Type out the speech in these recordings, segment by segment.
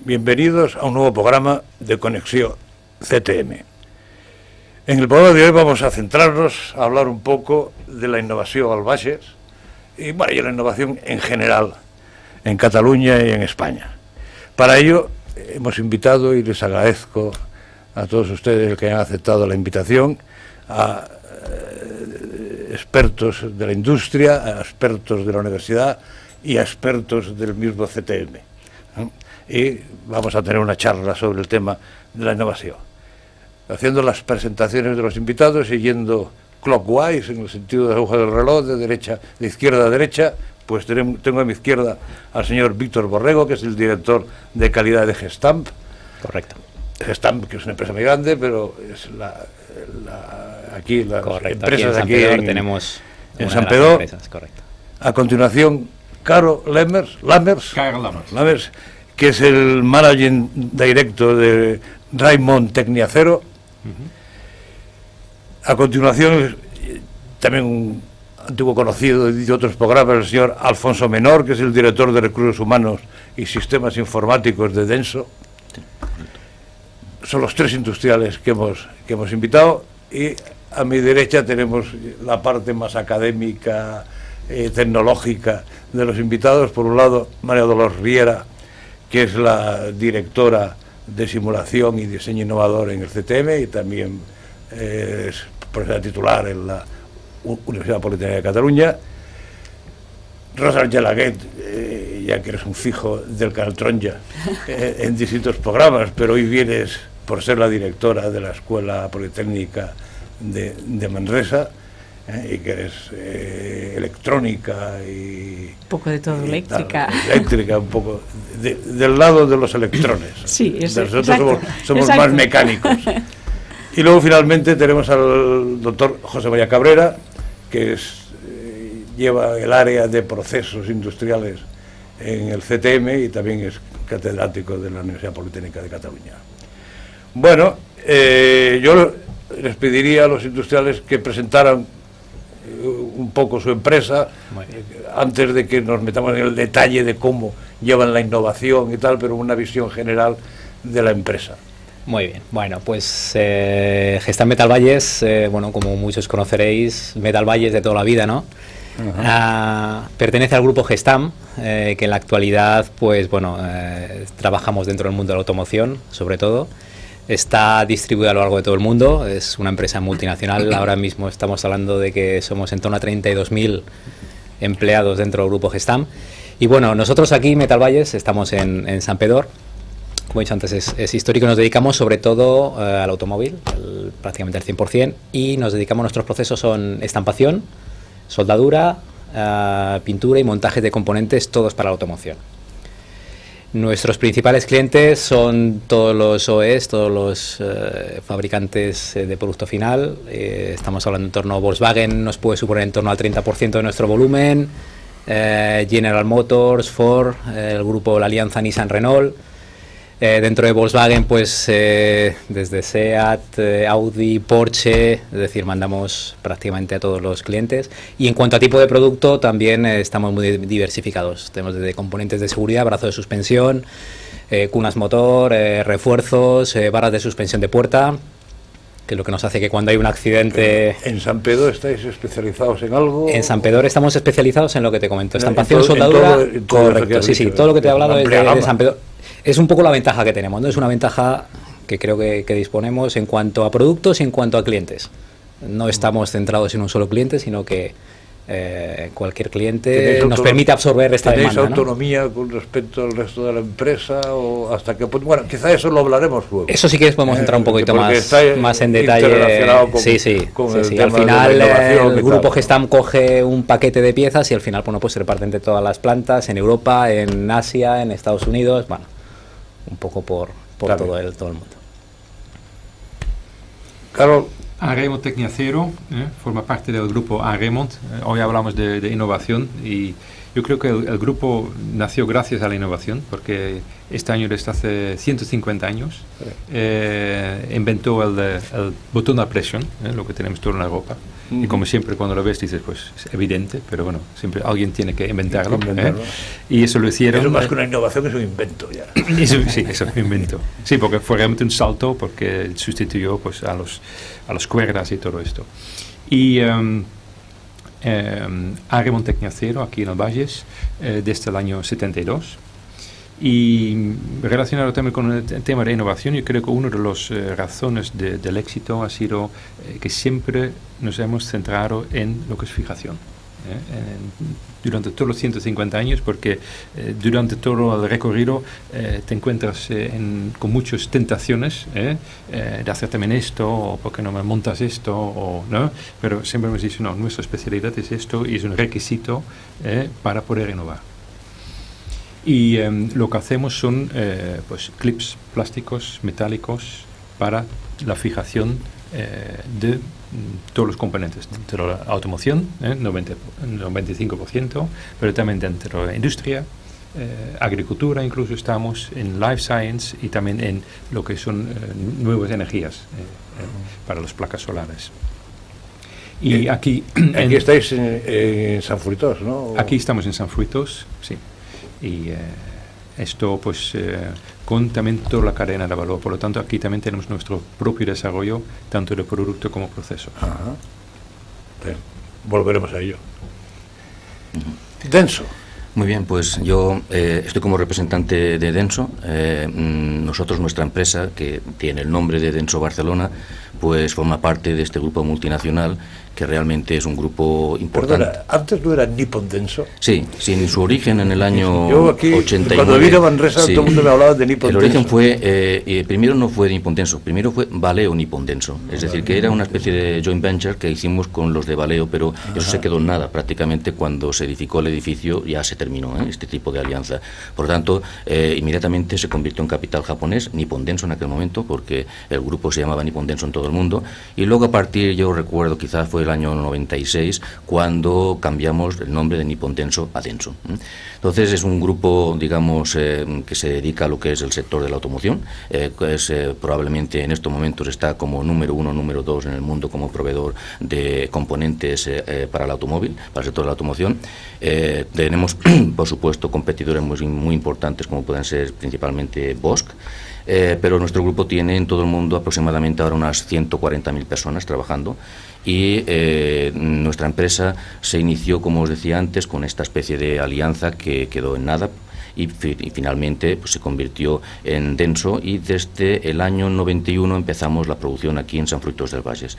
Bienvenidos a un nuevo programa de Conexión CTM. En el programa de hoy vamos a centrarnos a hablar un poco de la innovación al Bages y la innovación en general en Cataluña y en España. Para ello hemos invitado, y les agradezco a todos ustedes que han aceptado la invitación, a expertos de la industria, a expertos de la universidad y a expertos del mismo CTM. Y vamos a tener una charla sobre el tema de la innovación, haciendo las presentaciones de los invitados y yendo clockwise, en el sentido de la aguja del reloj, de izquierda a derecha. Pues tengo a mi izquierda al señor Víctor Borrego, que es el director de calidad de Gestamp. Correcto. Gestamp, que es una empresa muy grande, pero es aquí las correcto, empresas aquí en tenemos en San Pedro. Correcto. A continuación, Caro Lammers, que es el managing director de Raymond Tecniacero. A continuación, también un antiguo conocido de otros programas, el señor Alfonso Menor, que es el director de Recursos Humanos y Sistemas Informáticos de Denso. Son los tres industriales que hemos invitado, y a mi derecha tenemos la parte más académica, tecnológica de los invitados. Por un lado, María Dolores Riera, que es la directora de simulación y diseño innovador en el CTM y también es profesora titular en la Universidad Politécnica de Cataluña. Rosa Gelaguet, ya que eres un fijo del Canal Tronja en distintos programas, pero hoy vienes por ser la directora de la Escuela Politécnica de Manresa, y que eres electrónica y... Un poco de todo, eléctrica. Eléctrica, un poco del lado de los electrones. Sí, nosotros somos más mecánicos. Y luego finalmente tenemos al doctor José María Cabrera, que lleva el área de procesos industriales en el CTM y también es catedrático de la Universidad Politécnica de Cataluña. Bueno, yo les pediría a los industriales que presentaran un poco su empresa, antes de que nos metamos en el detalle de cómo llevan la innovación y tal, pero una visión general de la empresa. Muy bien, bueno, pues Gestamp Metal Valles, como muchos conoceréis, Metal Valles de toda la vida, ¿no? Pertenece al grupo Gestamp, que en la actualidad, trabajamos dentro del mundo de la automoción, sobre todo. Está distribuida a lo largo de todo el mundo, es una empresa multinacional. Ahora mismo estamos hablando de que somos en torno a 32.000 empleados dentro del grupo Gestamp. Y bueno, nosotros aquí, Metal Valles, estamos en San Pedro. Como he dicho antes, es histórico. Nos dedicamos sobre todo al automóvil, prácticamente al 100%, y nuestros procesos son estampación, soldadura, pintura y montaje de componentes, todos para la automoción. Nuestros principales clientes son todos los OEs, todos los fabricantes de producto final. Estamos hablando en torno a Volkswagen, nos puede suponer en torno al 30% de nuestro volumen, General Motors, Ford, el grupo, la alianza Nissan-Renault. Dentro de Volkswagen, desde SEAT, Audi, Porsche, es decir, mandamos prácticamente a todos los clientes. Y en cuanto a tipo de producto, también estamos muy diversificados. Tenemos desde componentes de seguridad, brazo de suspensión, cunas motor, refuerzos, barras de suspensión de puerta, que es lo que nos hace que cuando hay un accidente... ¿En San Pedro estáis especializados en algo? En San Pedro estamos especializados en lo que te comento, estampación, soldadura... Correcto, sí, todo lo que te he hablado es de San Pedro. Es un poco la ventaja que tenemos, ¿no? Es una ventaja que creo que disponemos en cuanto a productos y en cuanto a clientes. No estamos centrados en un solo cliente, sino que cualquier cliente nos permite absorber esta demanda. ¿Tenéis autonomía con respecto al resto de la empresa? ¿O hasta qué punto? Bueno, quizá eso lo hablaremos luego. Eso sí que podemos entrar un poquito más en detalle. Al final el grupo Gestamp coge un paquete de piezas y al final se reparten entre todas las plantas en Europa, en Asia, en Estados Unidos, un poco por todo el mundo. Carlos. Raymond Tecniacero forma parte del grupo Raymond. Hoy hablamos de innovación y Yo creo que el grupo nació gracias a la innovación, porque este año, desde hace 150 años, inventó el botón a presión, lo que tenemos todo en la ropa. Y como siempre, cuando lo ves, dices, pues es evidente, pero bueno, siempre alguien tiene que inventarlo. Y eso lo hicieron. Eso más que una innovación, es un invento ya. Eso, sí, eso es un invento. Sí, porque fue realmente un salto, porque sustituyó pues a las cuerdas y todo esto. Y Agremont Tecniacero, aquí en el Valles, desde el año 72. Y relacionado también con el tema de innovación, yo creo que una de las razones del éxito ha sido que siempre nos hemos centrado en lo que es fijación. Durante todos los 150 años, porque durante todo el recorrido te encuentras con muchas tentaciones de hacer también esto, o por qué no me montas esto, o, ¿no? Pero siempre hemos dicho, no, nuestra especialidad es esto y es un requisito para poder innovar. Y lo que hacemos son pues clips plásticos, metálicos, para la fijación de todos los componentes dentro de la automoción, 95%, pero también dentro de la industria, agricultura, incluso estamos en life science y también en lo que son nuevas energías para las placas solares. Y aquí estáis en San Fruitós, ¿no? Aquí estamos en San Fruitós, sí. Y esto pues con también toda la cadena de valor. Por lo tanto, aquí también tenemos nuestro propio desarrollo, tanto de producto como proceso. Ajá. Volveremos a ello. Denso. Muy bien, pues yo estoy como representante de Denso. Nosotros, nuestra empresa, que tiene el nombre de Denso Barcelona, pues forma parte de este grupo multinacional, que realmente es un grupo importante. Perdona, ¿antes no era Nippon Denso? Sí, sin su origen en el año yo aquí, 89. Cuando vine a Manresa, sí, todo el mundo me hablaba de Nippon Denso. El origen fue, primero no fue Nippon Denso, primero fue Valeo Nippon Denso. Es decir, que era una especie de joint venture que hicimos con los de Valeo, pero eso se quedó en nada. Prácticamente cuando se edificó el edificio ya se terminó este tipo de alianza. Por lo tanto, inmediatamente se convirtió en capital japonés, Nippon Denso en aquel momento, porque el grupo se llamaba Nippon Denso en todo el mundo. Y luego a partir, yo recuerdo, quizás fue el año 96, cuando cambiamos el nombre de Nippon Denso a Denso. Entonces es un grupo, digamos, que se dedica a lo que es el sector de la automoción. Probablemente en estos momentos está como número 1, número 2 en el mundo como proveedor de componentes para el automóvil, para el sector de la automoción. Tenemos, por supuesto, competidores muy importantes, como pueden ser principalmente Bosch. Pero nuestro grupo tiene en todo el mundo aproximadamente ahora unas 140.000 personas trabajando, y nuestra empresa se inició, como os decía antes, con esta especie de alianza que quedó en nada y finalmente pues, se convirtió en Denso, y desde el año 91 empezamos la producción aquí en San Fruitós del Valles.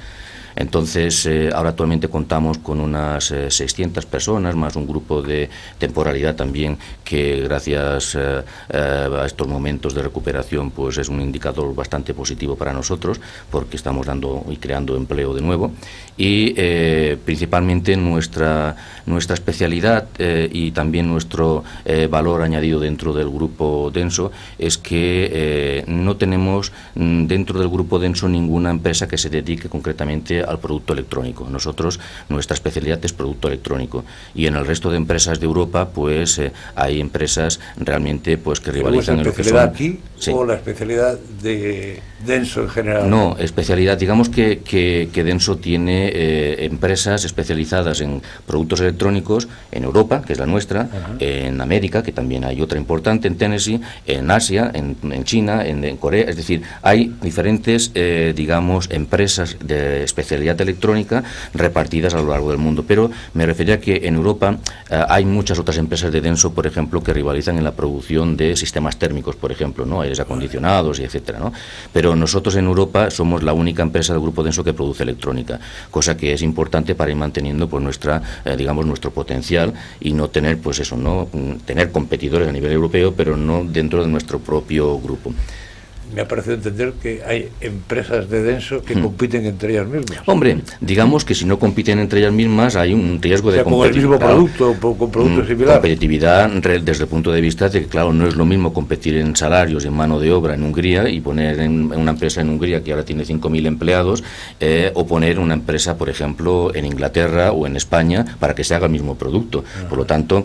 Entonces, ahora actualmente contamos con unas 600 personas, más un grupo de temporalidad también, que gracias a estos momentos de recuperación pues es un indicador bastante positivo para nosotros, porque estamos dando y creando empleo de nuevo. Y principalmente nuestra especialidad y también nuestro valor añadido dentro del grupo Denso es que no tenemos dentro del grupo Denso ninguna empresa que se dedique concretamente al producto electrónico. Nosotros, nuestra especialidad es producto electrónico, y en el resto de empresas de Europa pues hay empresas realmente pues que rivalizan en lo que son. ¿La especialidad aquí o la especialidad de Denso en general? No, especialidad, digamos que Denso tiene empresas especializadas en productos electrónicos en Europa, que es la nuestra, en América, que también hay otra importante, en Tennessee, en Asia, en China, en Corea. Es decir, hay diferentes, digamos, empresas de especialidad electrónica repartidas a lo largo del mundo, pero me refería a que en Europa hay muchas otras empresas de Denso, por ejemplo, que rivalizan en la producción de sistemas térmicos, por ejemplo, ¿no? Aires acondicionados y etcétera, ¿no? Pero nosotros en Europa somos la única empresa del grupo Denso que produce electrónica, cosa que es importante para ir manteniendo pues nuestra, digamos, nuestro potencial, y no tener, pues eso, no tener competidores a nivel europeo, pero no dentro de nuestro propio grupo. me ha parecido entender que hay empresas de Denso que compiten entre ellas mismas. Hombre, digamos que si no compiten entre ellas mismas hay un riesgo de competitividad. Con el mismo producto o con productos similares. Competitividad desde el punto de vista de que, claro, no es lo mismo competir en salarios y en mano de obra en Hungría y poner en una empresa en Hungría que ahora tiene 5.000 empleados o poner una empresa, por ejemplo, en Inglaterra o en España para que se haga el mismo producto. Por lo tanto,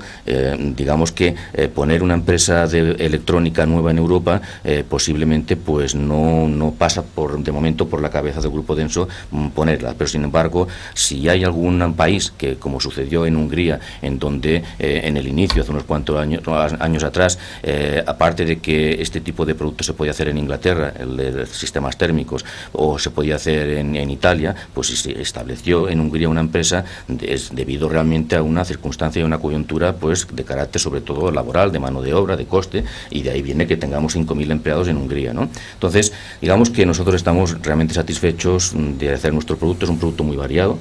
digamos que poner una empresa de electrónica nueva en Europa posiblemente pues no pasa de momento por la cabeza del Grupo Denso ponerla, pero sin embargo, si hay algún país que, como sucedió en Hungría, en donde en el inicio, hace unos cuantos años atrás, aparte de que este tipo de productos se podía hacer en Inglaterra, el de sistemas térmicos, o se podía hacer en Italia, pues se estableció en Hungría una empresa debido realmente a una circunstancia y una coyuntura pues de carácter sobre todo laboral, de mano de obra, de coste, y de ahí viene que tengamos 5.000 empleados en Hungría, ¿no? Entonces, digamos que nosotros estamos realmente satisfechos de hacer nuestro producto. Es un producto muy variado.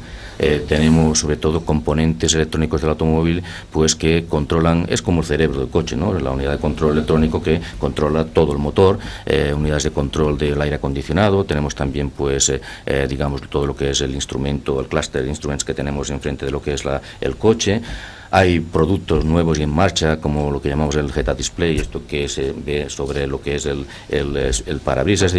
Tenemos sobre todo componentes electrónicos del automóvil pues que controlan, es como el cerebro del coche, ¿no? La unidad de control electrónico que controla todo el motor, unidades de control del aire acondicionado. Tenemos también pues digamos todo lo que es el instrumento, el clúster de instruments que tenemos enfrente de lo que es el coche. Hay productos nuevos y en marcha, como lo que llamamos el Head-Up Display, esto que se ve sobre lo que es el parabrisas.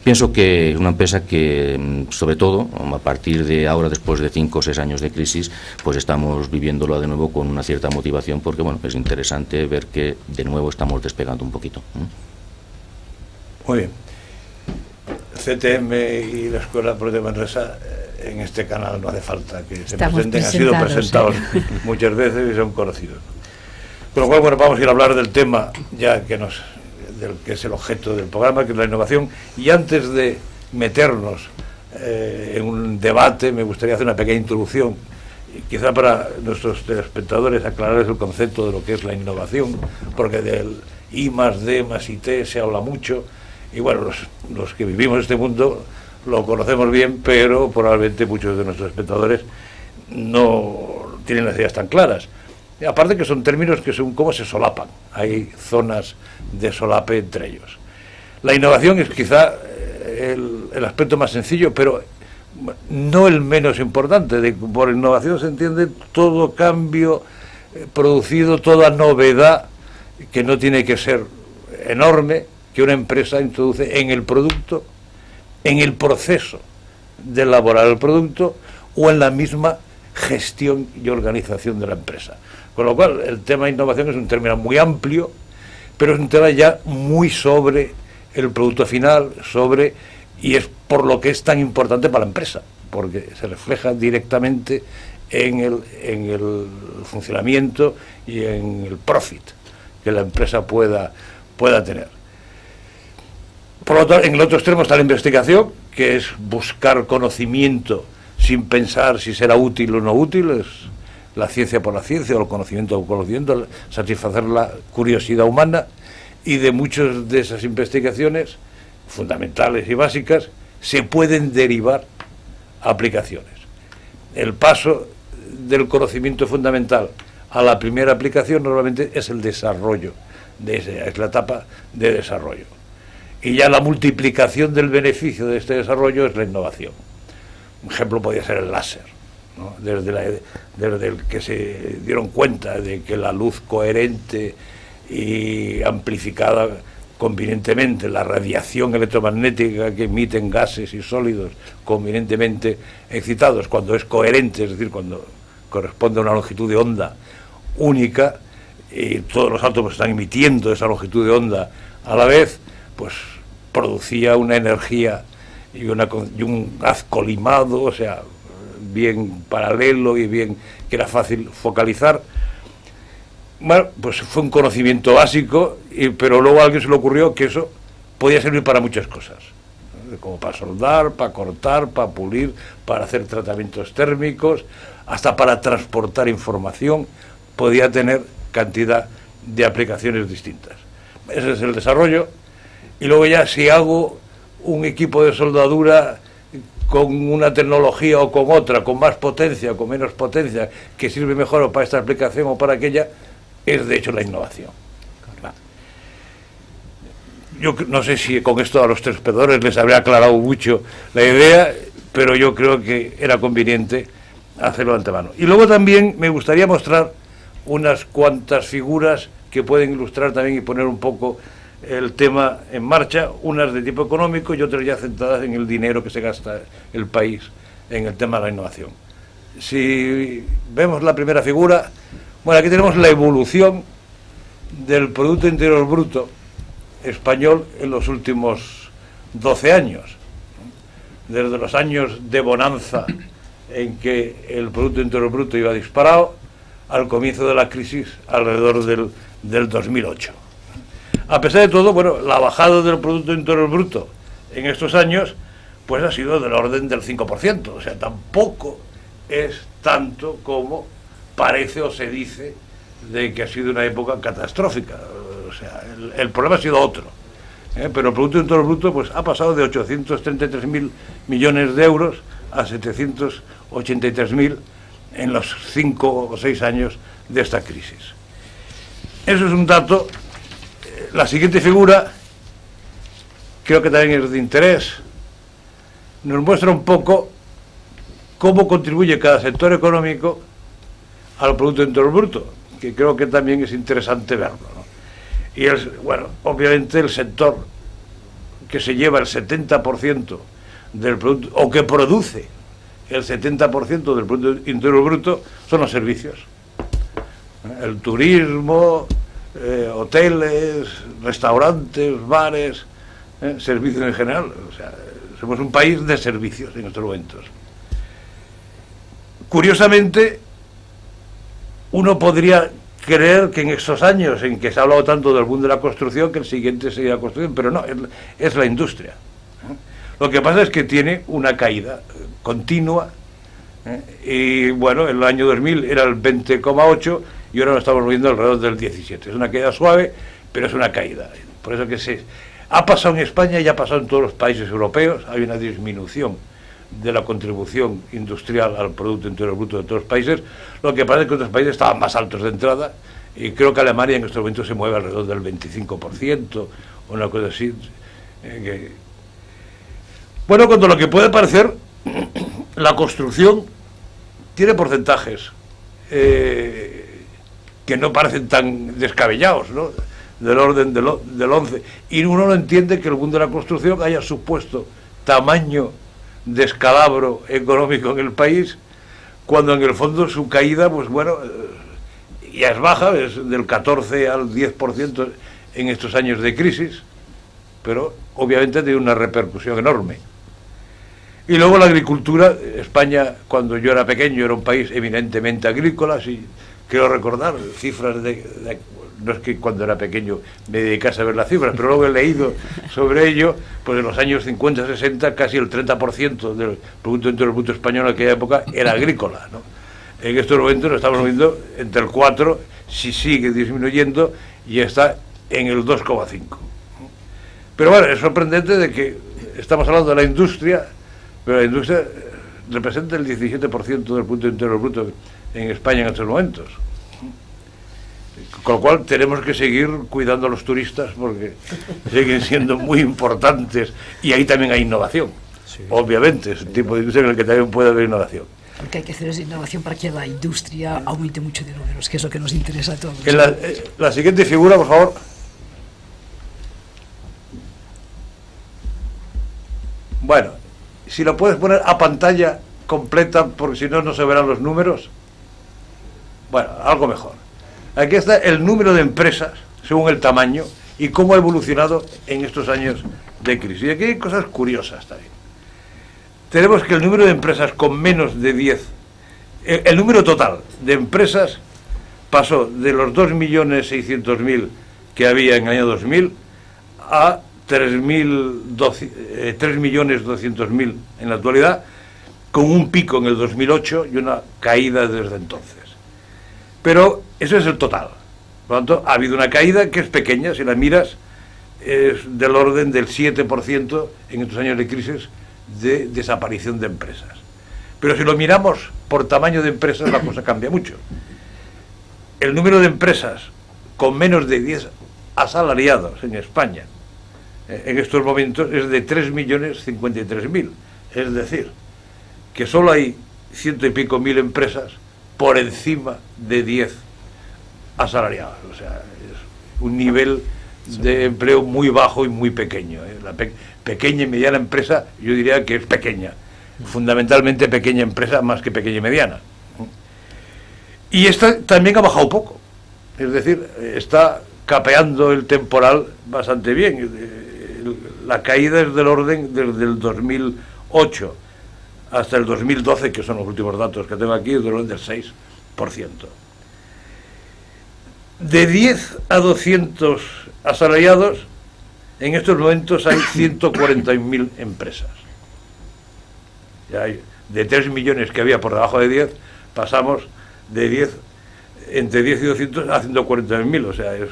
Pienso que es una empresa que, sobre todo, a partir de ahora, después de 5 o 6 años de crisis, pues estamos viviéndolo de nuevo con una cierta motivación, porque bueno, es interesante ver que de nuevo estamos despegando un poquito. Muy bien. CTM y la Escuela Pro de Manresa en este canal no hace falta que se presenten, han sido presentados muchas veces y son conocidos. Con lo cual, bueno, vamos a ir a hablar del tema ya que que es el objeto del programa, que es la innovación, y antes de meternos en un debate me gustaría hacer una pequeña introducción, quizá para nuestros telespectadores aclararles el concepto de lo que es la innovación, porque del I más D más IT se habla mucho, y bueno, los que vivimos este mundo lo conocemos bien, pero probablemente muchos de nuestros espectadores no tienen las ideas tan claras. Y aparte que son términos que son como se solapan, hay zonas de solape entre ellos. La innovación es quizá el aspecto más sencillo, pero no el menos importante. Por innovación se entiende todo cambio producido, toda novedad que no tiene que ser enorme, que una empresa introduce en el producto, en el proceso de elaborar el producto o en la misma gestión y organización de la empresa. Con lo cual, el tema de innovación es un término muy amplio, pero es un tema ya muy sobre el producto final, y es por lo que es tan importante para la empresa, porque se refleja directamente en el funcionamiento y en el profit que la empresa pueda tener. Por lo tanto, en el otro extremo está la investigación, que es buscar conocimiento sin pensar si será útil o no útil, es la ciencia por la ciencia o el conocimiento por el conocimiento, satisfacer la curiosidad humana, y de muchas de esas investigaciones fundamentales y básicas se pueden derivar aplicaciones. El paso del conocimiento fundamental a la primera aplicación normalmente es el desarrollo, es la etapa de desarrollo. Y ya la multiplicación del beneficio de este desarrollo es la innovación. Un ejemplo podría ser el láser, ¿no? Desde el que se dieron cuenta de que la luz coherente y amplificada convenientemente, la radiación electromagnética que emiten gases y sólidos convenientemente excitados, cuando es coherente, es decir, cuando corresponde a una longitud de onda única, y todos los átomos están emitiendo esa longitud de onda a la vez, pues producía una energía y un haz colimado, o sea, bien paralelo y bien que era fácil focalizar. Bueno, pues fue un conocimiento básico, pero luego a alguien se le ocurrió que eso podía servir para muchas cosas, ¿no? Como para soldar, para cortar, para pulir, para hacer tratamientos térmicos, hasta para transportar información, podía tener cantidad de aplicaciones distintas. Ese es el desarrollo. Y luego ya si hago un equipo de soldadura con una tecnología o con otra, con más potencia o con menos potencia, que sirve mejor o para esta aplicación o para aquella, es de hecho la innovación. yo no sé si con esto a los tres pedores les habría aclarado mucho la idea, pero yo creo que era conveniente hacerlo de antemano. Y luego también me gustaría mostrar unas cuantas figuras que pueden ilustrar también y poner un poco el tema en marcha, unas de tipo económico y otras ya centradas en el dinero que se gasta el país en el tema de la innovación. Si vemos la primera figura, bueno, aquí tenemos la evolución del Producto Interior Bruto español en los últimos 12 años, desde los años de bonanza en que el Producto Interior Bruto iba disparado al comienzo de la crisis alrededor del 2008. A pesar de todo, bueno, la bajada del Producto Interior Bruto en estos años pues ha sido del orden del 5%, o sea, tampoco es tanto como parece o se dice de que ha sido una época catastrófica. O sea, el problema ha sido otro, pero el Producto Interior Bruto pues ha pasado de 833.000 millones de euros a 783.000 en los 5 o 6 años de esta crisis. Eso es un dato. La siguiente figura creo que también es de interés. Nos muestra un poco cómo contribuye cada sector económico al Producto Interior Bruto, que creo que también es interesante verlo, ¿no? Y bueno, obviamente el sector que se lleva el 70% del producto, o que produce el 70% del Producto Interior Bruto, son los servicios. El turismo, hoteles, restaurantes, bares, servicios en general. O sea, somos un país de servicios en estos momentos. Curiosamente, uno podría creer que en estos años en que se ha hablado tanto del boom de la construcción, que el siguiente sería la construcción, pero no, es la industria. Lo que pasa es que tiene una caída continua, y bueno, en el año 2000 era el 20,8 y ahora lo estamos viendo alrededor del 17. Es una caída suave, pero es una caída. Por eso que ha pasado en España y ha pasado en todos los países europeos. Hay una disminución de la contribución industrial al Producto Interior Bruto de todos los países. Lo que pasa es que otros países estaban más altos de entrada, y creo que Alemania en estos momentos se mueve alrededor del 25% o una cosa así. Bueno, cuando lo que puede parecer, la construcción tiene porcentajes que no parecen tan descabellados, ¿no? Del orden del 11, y uno no entiende que el mundo de la construcción haya supuesto tamaño descalabro económico en el país, cuando en el fondo su caída, pues bueno, ya es baja, es del 14 al 10% en estos años de crisis, pero obviamente tiene una repercusión enorme. Y luego la agricultura. España, cuando yo era pequeño, era un país eminentemente agrícola, y quiero recordar cifras no es que cuando era pequeño me dedicase a ver las cifras, pero luego he leído sobre ello, pues en los años 50-60 casi el 30% del Producto Interior Bruto español en aquella época era agrícola, ¿no? En estos momentos lo estamos viendo entre el 4, si sigue disminuyendo, y está en el 2,5. Pero bueno, es sorprendente de que estamos hablando de la industria, pero la industria representa el 17% del Producto Interior Bruto en España en estos momentos. Con lo cual tenemos que seguir cuidando a los turistas, porque siguen siendo muy importantes, y ahí también hay innovación. Sí. Obviamente, es un tipo de industria en el que también puede haber innovación. Porque hay que hacer esa innovación para que la industria aumente mucho de números, que es lo que nos interesa a todos. En la siguiente figura, por favor. Bueno, si lo puedes poner a pantalla completa, porque si no, no se verán los números. Bueno, algo mejor. Aquí está el número de empresas, según el tamaño, y cómo ha evolucionado en estos años de crisis. Y aquí hay cosas curiosas también. Tenemos que el número de empresas con menos de 10, el número total de empresas pasó de los 2.600.000 que había en el año 2000 a 3.200.000 en la actualidad, con un pico en el 2008 y una caída desde entonces. Pero eso es el total. Por lo tanto, ha habido una caída que es pequeña, si la miras, es del orden del 7% en estos años de crisis de desaparición de empresas. Pero si lo miramos por tamaño de empresas, la cosa cambia mucho. El número de empresas con menos de 10 asalariados en España en estos momentos es de 3.053.000. Es decir, que solo hay 100 y pico mil empresas por encima de 10 asalariados. O sea, es un nivel de empleo muy bajo y muy pequeño. La pequeña y mediana empresa, yo diría que es pequeña, fundamentalmente pequeña empresa más que pequeña y mediana. Y esta también ha bajado poco, es decir, está capeando el temporal bastante bien. La caída es del orden desde el 2008 hasta el 2012, que son los últimos datos que tengo aquí, es del orden del 6%. De 10 a 200 asalariados, en estos momentos hay 141.000 empresas. Ya hay, de 3 millones que había por debajo de 10, pasamos de 10, entre 10 y 200 a 141.000, o sea, es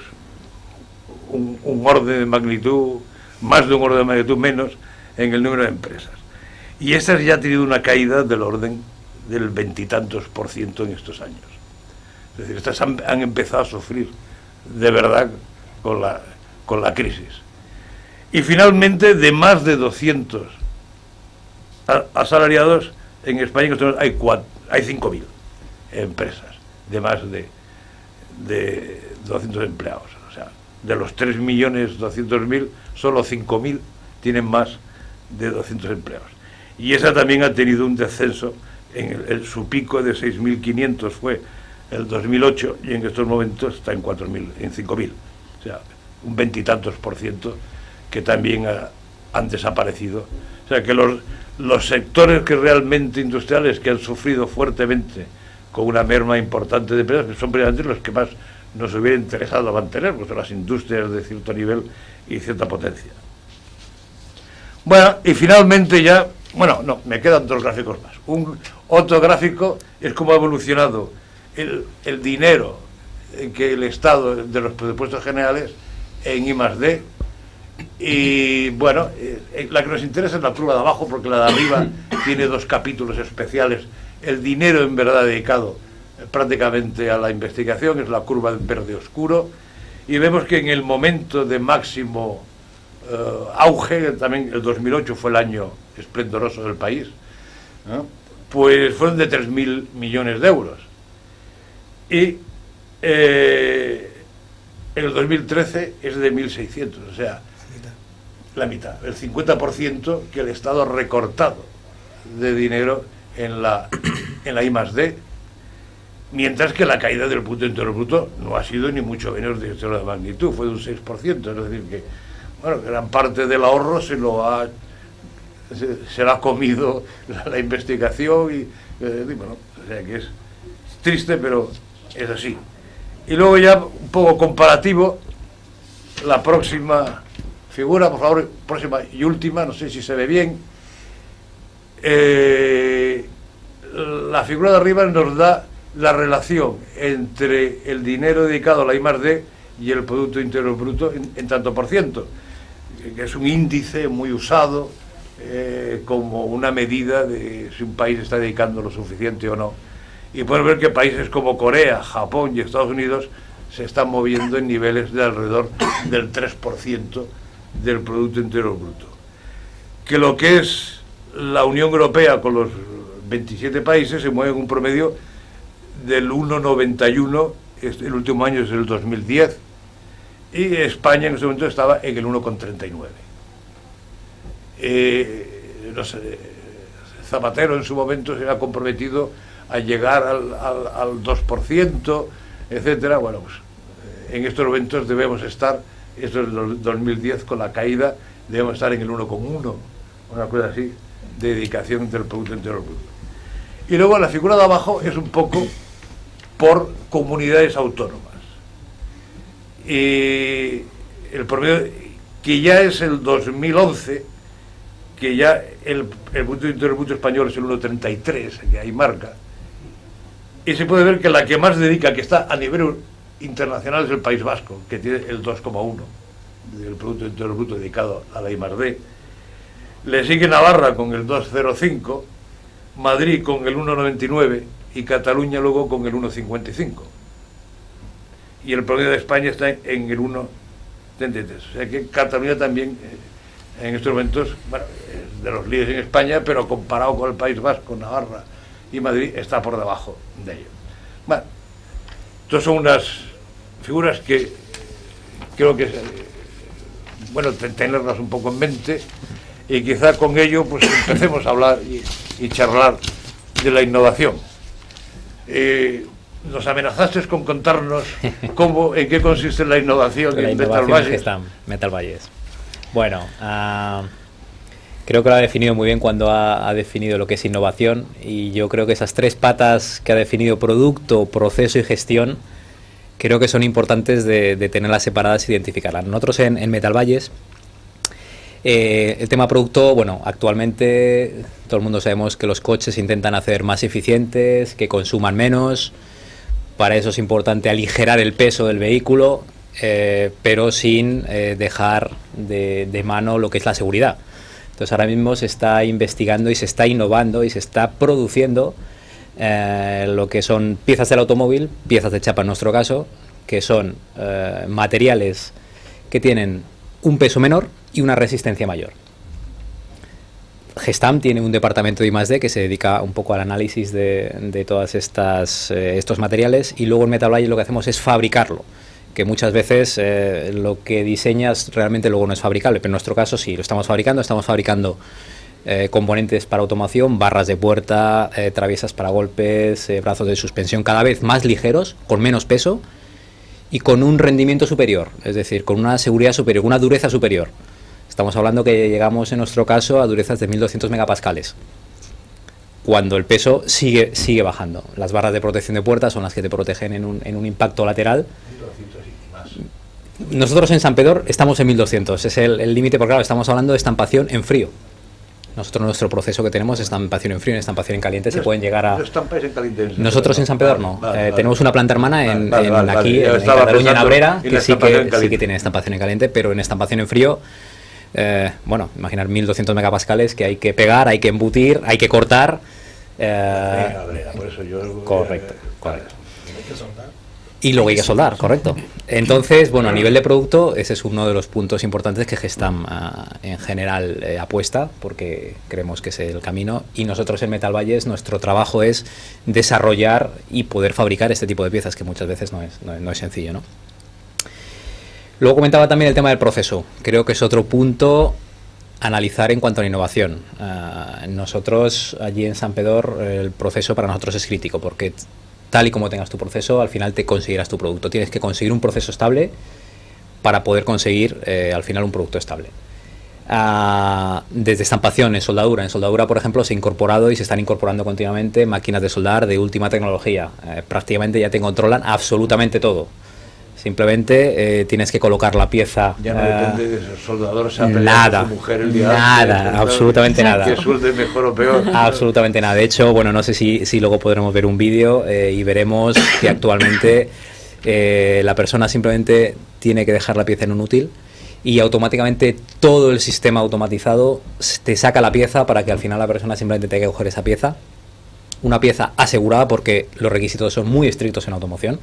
un orden de magnitud, más de un orden de magnitud menos en el número de empresas. Y estas ya han tenido una caída del orden del 20 y tantos % en estos años. Es decir, estas han empezado a sufrir de verdad con la crisis. Y finalmente, de más de 200 asalariados, en España hay 5.000 empresas de más de 200 empleados. O sea, de los 3.200.000, solo 5.000 tienen más de 200 empleados. Y esa también ha tenido un descenso. Su pico de 6.500 fue el 2008 y en estos momentos está en 4.000, en 5.000. O sea, un 20 y tantos % que también han desaparecido. O sea, que los sectores que realmente industriales que han sufrido fuertemente con una merma importante de empresas son precisamente los que más nos hubiera interesado mantener, pues las industrias de cierto nivel y cierta potencia. Bueno, y finalmente ya, bueno, no, me quedan 2 gráficos más. Otro gráfico es cómo ha evolucionado el dinero que el Estado de los presupuestos generales en I+D. Y bueno, la que nos interesa es la curva de abajo, porque la de arriba tiene 2 capítulos especiales. El dinero en verdad dedicado prácticamente a la investigación es la curva en verde oscuro, y vemos que en el momento de máximo auge, también el 2008 fue el año esplendoroso del país, ¿no? Pues fueron de 3.000 millones de euros. Y en el 2013 es de 1.600, o sea, la mitad, el 50% que el Estado ha recortado de dinero en la I+D, mientras que la caída del Producto Interior Bruto no ha sido ni mucho menos de esta magnitud, fue de un 6%, es decir que, bueno, gran parte del ahorro se lo ha comido la investigación y bueno, o sea que es triste, pero es así. Y luego ya un poco comparativo, la próxima figura, por favor, próxima y última, no sé si se ve bien. La figura de arriba nos da la relación entre el dinero dedicado a la I+D y el Producto Interior Bruto en tanto por ciento, que es un índice muy usado como una medida de si un país está dedicando lo suficiente o no. Y podemos ver que países como Corea, Japón y Estados Unidos se están moviendo en niveles de alrededor del 3% del Producto Interior Bruto. Que lo que es la Unión Europea con los 27 países se mueve en un promedio del 1,91, el último año es el 2010, y España en ese momento estaba en el 1,39. Zapatero en su momento se ha comprometido a llegar al 2%, etcétera. Bueno, pues en estos momentos debemos estar, esto es el 2010 con la caída, debemos estar en el 1,1, una cosa así, de dedicación del Producto Interior Bruto. Y luego la figura de abajo es un poco por comunidades autónomas. Y el promedio, que ya es el 2011, que ya el Producto Interior Bruto español es el 1,33, que ahí marca, y se puede ver que la que más dedica, que está a nivel internacional, es el País Vasco, que tiene el 2,1 del Producto Interior Bruto dedicado a la I+D. Le sigue Navarra con el 2,05, Madrid con el 1,99 y Cataluña luego con el 1,55. Y el promedio de España está en el tendientes. O sea que Cataluña también, en estos momentos, bueno, es de los líderes en España, pero comparado con el País Vasco, Navarra y Madrid, está por debajo de ello. Bueno, estas son unas figuras que creo que, bueno, tenerlas un poco en mente, y quizá con ello pues empecemos a hablar y charlar de la innovación. Nos amenazaste con contarnos en qué consiste la innovación en Metal Valles. Bueno, creo que lo ha definido muy bien cuando ha definido lo que es innovación, y yo creo que esas tres patas que ha definido: producto, proceso y gestión, creo que son importantes de tenerlas separadas e identificarlas. Nosotros en Metal Valles, el tema producto, bueno, actualmente todo el mundo sabemos que los coches se intentan hacer más eficientes, que consuman menos. Para eso es importante aligerar el peso del vehículo, pero sin dejar de mano lo que es la seguridad. Entonces ahora mismo se está investigando y se está innovando y se está produciendo lo que son piezas del automóvil, piezas de chapa en nuestro caso, que son materiales que tienen un peso menor y una resistencia mayor. Gestam tiene un departamento de I+D que se dedica un poco al análisis de todas estos materiales, y luego en Metal Valles lo que hacemos es fabricarlo, que muchas veces lo que diseñas realmente luego no es fabricable, pero en nuestro caso sí, lo estamos fabricando componentes para automoción, barras de puerta, traviesas para golpes, brazos de suspensión cada vez más ligeros, con menos peso y con un rendimiento superior, es decir, con una seguridad superior, una dureza superior. Estamos hablando que llegamos en nuestro caso a durezas de 1200 megapascales, cuando el peso sigue bajando. Las barras de protección de puertas son las que te protegen en un impacto lateral. 1200 y más. Nosotros en San Pedor estamos en 1200, es el límite, porque claro, estamos hablando de estampación en frío. Nosotros, nuestro proceso que tenemos es estampación en frío, en estampación en caliente se pueden llegar a... ¿No estampáis en caliente? Nosotros en San Pedor no. Tenemos una planta hermana aquí, en Cataluña, en Abrera, que sí que que tiene estampación en caliente, pero en estampación en frío, bueno, imaginar 1200 megapascales que hay que pegar, hay que embutir, hay que cortar. Por eso yo... Correcto. Y luego hay que soldar, correcto. Entonces, bueno, a nivel de producto, ese es uno de los puntos importantes que Gestam en general apuesta, porque creemos que es el camino, y nosotros en Metal Valles nuestro trabajo es desarrollar y poder fabricar este tipo de piezas, que muchas veces no es sencillo, ¿no? Luego comentaba también el tema del proceso. Creo que es otro punto a analizar en cuanto a la innovación. Nosotros allí en San Pedor, el proceso para nosotros es crítico, porque tal y como tengas tu proceso, al final te conseguirás tu producto. Tienes que conseguir un proceso estable para poder conseguir al final un producto estable. Desde estampación, en soldadura, por ejemplo, se ha incorporado y se están incorporando continuamente máquinas de soldar de última tecnología. Prácticamente ya te controlan absolutamente todo. Simplemente tienes que colocar la pieza. Ya no depende de esos soldadores. Nada, su mujer el día nada, antes, absolutamente nada. Que suelde mejor o peor. Absolutamente nada. De hecho, bueno, no sé si luego podremos ver un vídeo y veremos que actualmente la persona simplemente tiene que dejar la pieza en un útil y automáticamente todo el sistema automatizado te saca la pieza para que al final la persona simplemente tenga que coger esa pieza. Una pieza asegurada, porque los requisitos son muy estrictos en automoción.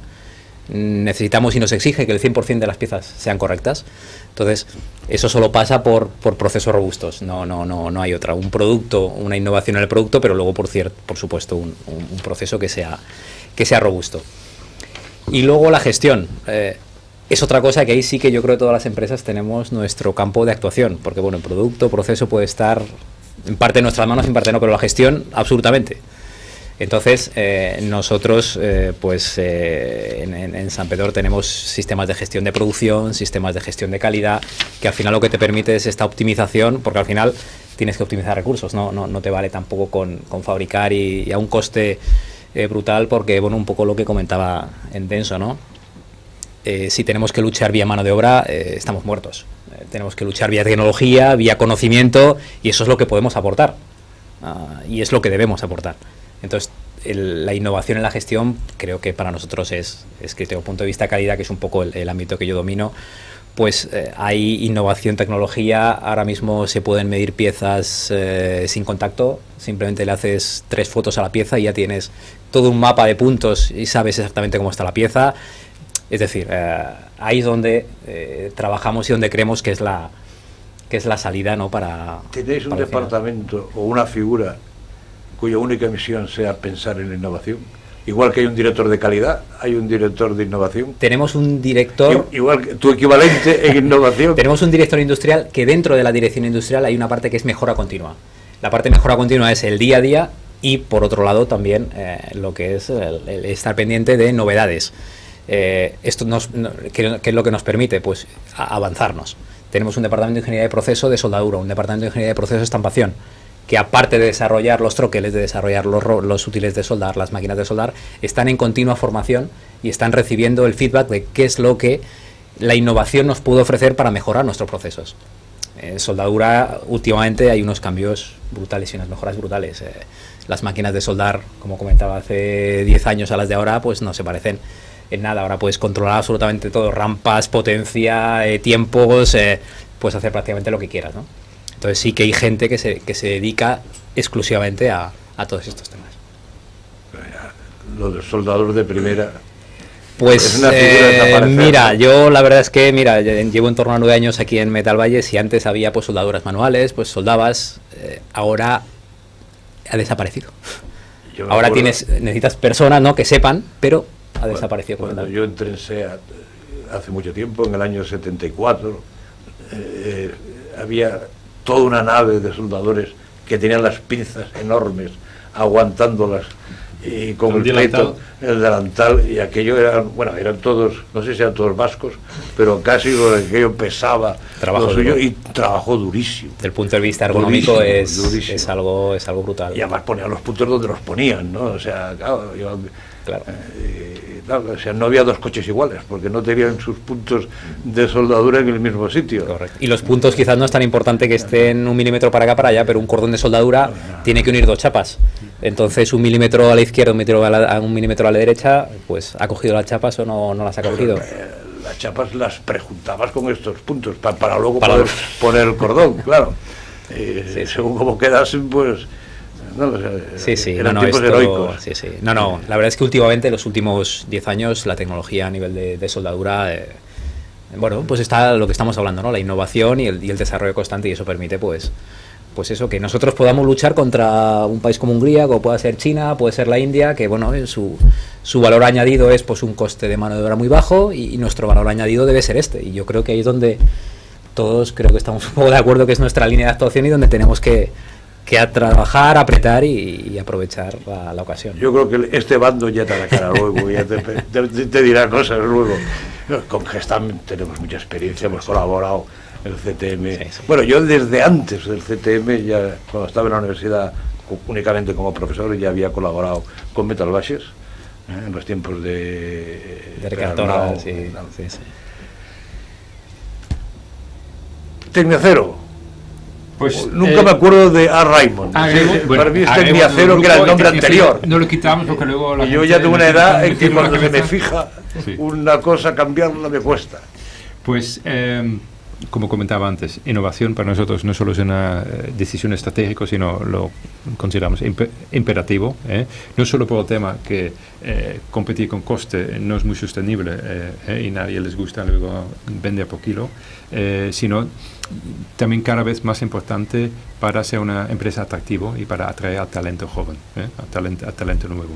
Necesitamos y nos exige que el 100% de las piezas sean correctas. Entonces, eso solo pasa por procesos robustos. No hay otra. Un producto, una innovación en el producto, pero luego, por supuesto, un proceso que sea robusto. Y luego la gestión. Es otra cosa que ahí sí que yo creo que todas las empresas tenemos nuestro campo de actuación. Porque, bueno, el producto, proceso puede estar en parte en nuestras manos, en parte no, pero la gestión, absolutamente. Entonces, nosotros, en San Pedor tenemos sistemas de gestión de producción, sistemas de gestión de calidad, que al final lo que te permite es esta optimización, porque al final tienes que optimizar recursos, no te vale tampoco con fabricar y a un coste brutal, porque, bueno, un poco lo que comentaba en Denso, ¿no? Si tenemos que luchar vía mano de obra, estamos muertos. Tenemos que luchar vía tecnología, vía conocimiento, y eso es lo que podemos aportar, y es lo que debemos aportar. Entonces, la innovación en la gestión creo que para nosotros es que desde un punto de vista de calidad, que es un poco el ámbito que yo domino, pues hay innovación, tecnología. Ahora mismo se pueden medir piezas sin contacto, simplemente le haces 3 fotos a la pieza y ya tienes todo un mapa de puntos y sabes exactamente cómo está la pieza. Es decir, ahí es donde trabajamos y donde creemos que es la salida, ¿no? ¿Tenéis un departamento o una figura cuya única misión sea pensar en la innovación? Igual que hay un director de calidad, hay un director de innovación. Tenemos un director... Igual que tu equivalente en innovación. Tenemos un director industrial que dentro de la dirección industrial hay una parte que es mejora continua. La parte mejora continua es el día a día y, por otro lado, también lo que es el estar pendiente de novedades. Esto ¿qué es lo que nos permite? Pues avanzarnos. Tenemos un departamento de ingeniería de proceso de soldadura, un departamento de ingeniería de proceso de estampación, que aparte de desarrollar los troqueles, de desarrollar los útiles de soldar, las máquinas de soldar, están en continua formación y están recibiendo el feedback de qué es lo que la innovación nos puede ofrecer para mejorar nuestros procesos. En soldadura, últimamente hay unos cambios brutales y unas mejoras brutales. Las máquinas de soldar, como comentaba hace 10 años a las de ahora, pues no se parecen en nada. Ahora puedes controlar absolutamente todo, rampas, potencia, tiempos, puedes hacer prácticamente lo que quieras, ¿no? Entonces sí que hay gente que se dedica exclusivamente a todos estos temas. Lo del soldador de primera... Pues mira, yo la verdad es que llevo en torno a 9 años aquí en Metal Valles y antes había pues soldaduras manuales, pues soldabas, ahora ha desaparecido. Ahora necesitas personas, ¿no?, que sepan, pero ha desaparecido. Cuando yo entré en SEAT hace mucho tiempo, en el año 74, había toda una nave de soldadores que tenían las pinzas enormes aguantándolas y con el peto, el delantal, y aquello eran todos, no sé si eran todos vascos, pero casi aquello pesaba lo suyo y trabajó durísimo. Desde el punto de vista ergonómico es algo brutal. Y además ponían los puntos donde los ponían, ¿no? O sea, claro. O sea, no había dos coches iguales, porque no tenían sus puntos de soldadura en el mismo sitio. Correcto. Y los puntos quizás no es tan importante que estén 1 milímetro para acá, para allá, pero un cordón de soldadura tiene que unir 2 chapas. Entonces 1 milímetro a la izquierda, 1 milímetro a la derecha, pues ¿ha cogido las chapas o no las ha cogido? Las chapas las prejuntabas con estos puntos para luego poder poner el cordón, claro. Según como quedasen, pues... eran tiempos heroicos. La verdad es que últimamente, en los últimos 10 años, la tecnología a nivel de soldadura, pues está lo que estamos hablando, ¿no? La innovación y el desarrollo constante, y eso permite, pues eso, que nosotros podamos luchar contra un país como Hungría, como pueda ser China, puede ser la India, que su valor añadido es pues un coste de mano de obra muy bajo, y nuestro valor añadido debe ser este, y yo creo que ahí es donde todos creo que estamos un poco de acuerdo que es nuestra línea de actuación y donde tenemos que a trabajar, apretar y aprovechar la ocasión. Yo creo que este bando ya te hará cara luego, ya te dirá cosas luego. Con Gestam tenemos mucha experiencia, hemos colaborado en el CTM. Sí. Bueno, yo desde antes del CTM, ya cuando estaba en la universidad únicamente como profesor, ya había colaborado con Metal Valles, en los tiempos de Ricardo. Tecniacero. Pues, nunca me acuerdo de A. Raymond. Para mí es Tecniacero, que era el nombre anterior. No lo quitamos porque luego... Y yo ya tengo una edad en que cuando se me fija una cosa, cambiarla me cuesta. Pues, como comentaba antes, innovación para nosotros no solo es una decisión estratégica, sino lo consideramos imperativo. No solo por el tema que competir con coste no es muy sostenible y nadie les gusta luego vender por kilo, sino también cada vez más importante para ser una empresa atractiva y para atraer al talento joven, al talento nuevo.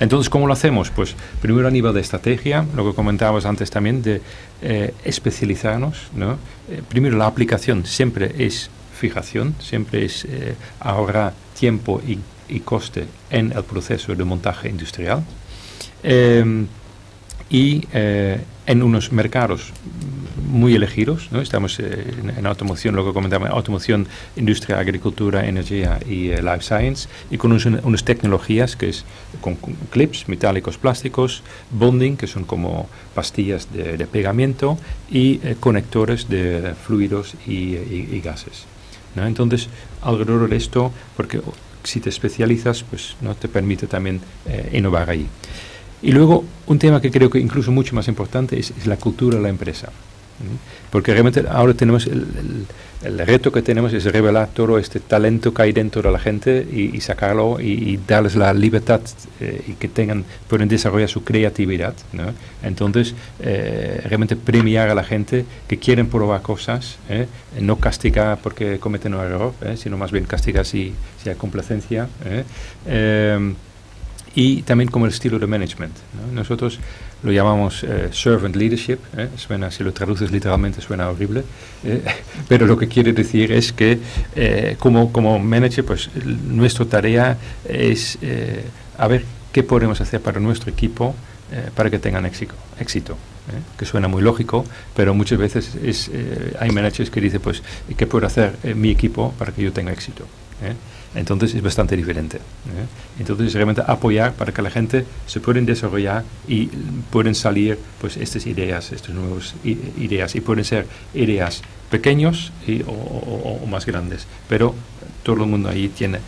Entonces, ¿cómo lo hacemos? Pues primero a nivel de estrategia, lo que comentábamos antes también, de especializarnos, ¿no? Primero la aplicación siempre es fijación, siempre es ahorrar tiempo y coste en el proceso de montaje industrial. En unos mercados muy elegidos, ¿no? Estamos en automoción, lo que comentaba, automoción, industria, agricultura, energía y life science, y con unas tecnologías que es con clips metálicos, plásticos, bonding, que son como pastillas de pegamento, y conectores de fluidos y gases, ¿no? Entonces, alrededor de esto, porque si te especializas, pues no te permite también innovar ahí. Y luego, un tema que creo que incluso mucho más importante es la cultura de la empresa. Porque realmente ahora tenemos el reto que tenemos es revelar todo este talento que hay dentro de la gente y sacarlo y darles la libertad y que pueden desarrollar su creatividad, ¿no? Entonces, realmente premiar a la gente que quieren probar cosas, no castigar porque cometen un error, sino más bien castigar si hay complacencia. Y también como el estilo de management, ¿no? Nosotros lo llamamos servant leadership, suena, si lo traduces literalmente suena horrible, pero lo que quiere decir es que como manager, pues nuestra tarea es a ver qué podemos hacer para nuestro equipo para que tengan éxito. Que suena muy lógico, pero muchas veces hay managers que dicen, pues, ¿qué puede hacer mi equipo para que yo tenga éxito? Entonces es bastante diferente. Entonces realmente apoyar para que la gente se pueden desarrollar y pueden salir estas nuevas ideas, y pueden ser ideas pequeños o más grandes, pero todo el mundo ahí tiene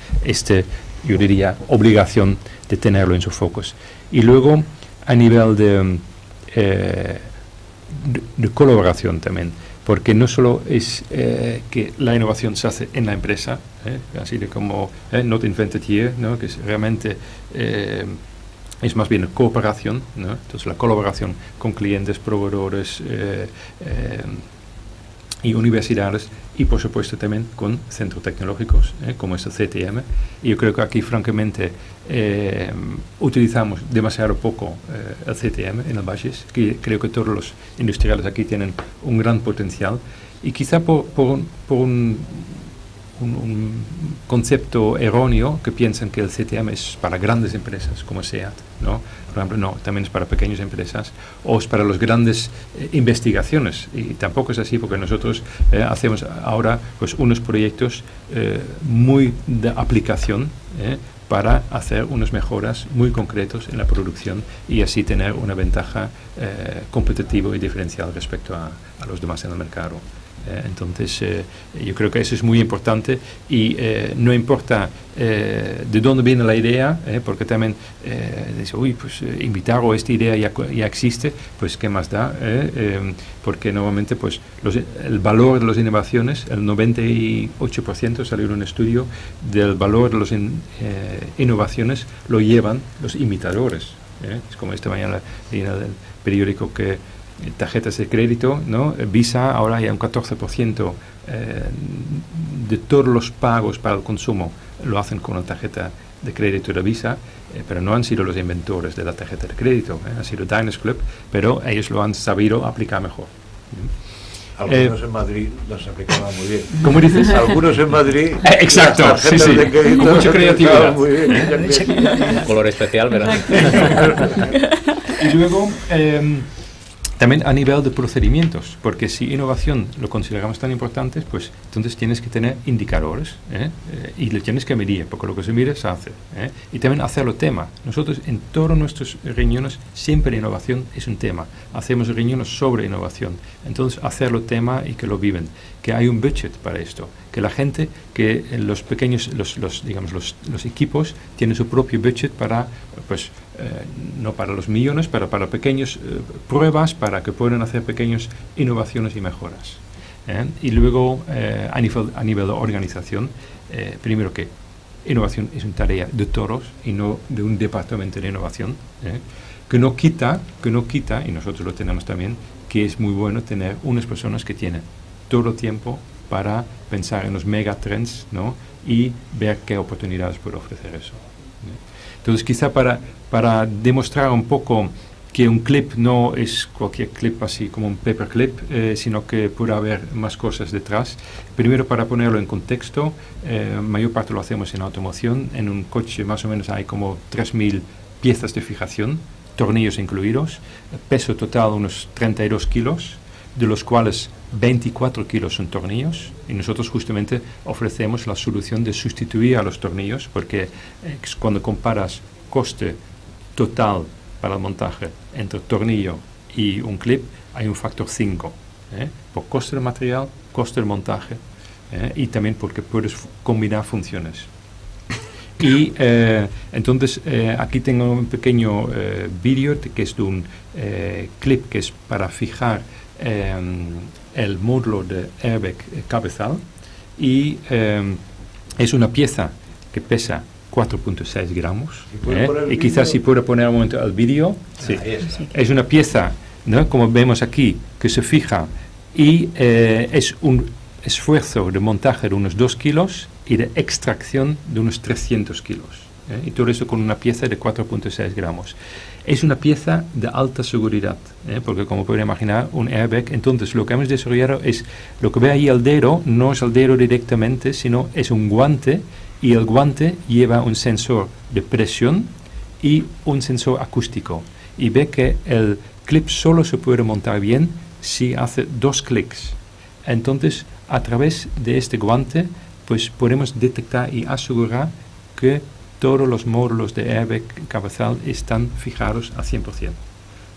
yo diría, obligación de tenerlo en su focus. Y luego a nivel de colaboración también, porque no solo es que la innovación se hace en la empresa, así de como not invented here, ¿no? Que es realmente es más bien cooperación, ¿no? Entonces la colaboración con clientes, proveedores y universidades, y por supuesto también con centros tecnológicos, como es el CTM. Y yo creo que aquí francamente utilizamos demasiado poco el CTM en el Valles, que creo que todos los industriales aquí tienen un gran potencial, y quizá por un concepto erróneo que piensan que el CTM es para grandes empresas como SEAT, ¿no? Por ejemplo, no, también es para pequeñas empresas, o es para las grandes investigaciones, y tampoco es así, porque nosotros hacemos ahora pues unos proyectos muy de aplicación para hacer unas mejoras muy concretas en la producción y así tener una ventaja competitiva y diferencial respecto a los demás en el mercado. Entonces yo creo que eso es muy importante, y no importa de dónde viene la idea, porque también dice, invitar o esta idea ya existe, pues qué más da, porque normalmente pues el valor de las innovaciones, el 98% salió en un estudio del valor de las innovaciones lo llevan los imitadores. Es como esta mañana leí en el periódico que tarjetas de crédito, ¿no? Visa, ahora hay un 14% de todos los pagos para el consumo lo hacen con la tarjeta de crédito de Visa, pero no han sido los inventores de la tarjeta de crédito, ha sido Diners Club, pero ellos lo han sabido aplicar mejor. Algunos en Madrid las aplicaban muy bien. ¿Cómo dices? Algunos en Madrid. Exacto, sí. De crédito, con mucha creatividad. Muy bien, Un color especial, ¿verdad? Y luego, también a nivel de procedimientos, porque si innovación lo consideramos tan importante, pues entonces tienes que tener indicadores, y le tienes que medir, porque lo que se mide se hace. Y también hacerlo tema. Nosotros en todas nuestras reuniones siempre innovación es un tema. Hacemos reuniones sobre innovación. Entonces hacerlo tema y que lo viven. Que hay un budget para esto. Que la gente, que los pequeños, los equipos tienen su propio budget para, pues, no para los millones, pero para pequeñas pruebas, para que puedan hacer pequeñas innovaciones y mejoras. Y luego, a nivel de organización, primero que innovación es una tarea de todos y no de un departamento de innovación, que no quita, y nosotros lo tenemos también, que es muy bueno tener unas personas que tienen todo el tiempo para pensar en los megatrends, ¿no? Y ver qué oportunidades puede ofrecer eso. Entonces, quizá para demostrar un poco que un clip no es cualquier clip así como un paperclip, sino que puede haber más cosas detrás. Primero, para ponerlo en contexto, mayor parte lo hacemos en automoción. En un coche más o menos hay como 3.000 piezas de fijación, tornillos incluidos, peso total unos 32 kilos, de los cuales 24 kilos son tornillos, y nosotros justamente ofrecemos la solución de sustituir a los tornillos, porque cuando comparas coste total para el montaje entre tornillo y un clip, hay un factor 5, por coste del material, coste del montaje, y también porque puedes combinar funciones. Y entonces aquí tengo un pequeño vídeo que es de un clip que es para fijar el módulo de airbag cabezal y es una pieza que pesa 4.6 gramos. Y quizás si puedo poner un momento el vídeo. Sí. Es una pieza, ¿no?, como vemos aquí, que se fija y es un esfuerzo de montaje de unos 2 kilos y de extracción de unos 300 kilos. Y todo eso con una pieza de 4.6 gramos. Es una pieza de alta seguridad, porque como pueden imaginar, un airbag, entonces lo que hemos desarrollado es, lo que ve ahí el dedo, no es el dedo directamente, sino es un guante, y el guante lleva un sensor de presión y un sensor acústico. Y ve que el clip solo se puede montar bien si hace 2 clics. Entonces, a través de este guante, pues podemos detectar y asegurar que todos los módulos de airbag cabezal están fijados al 100%.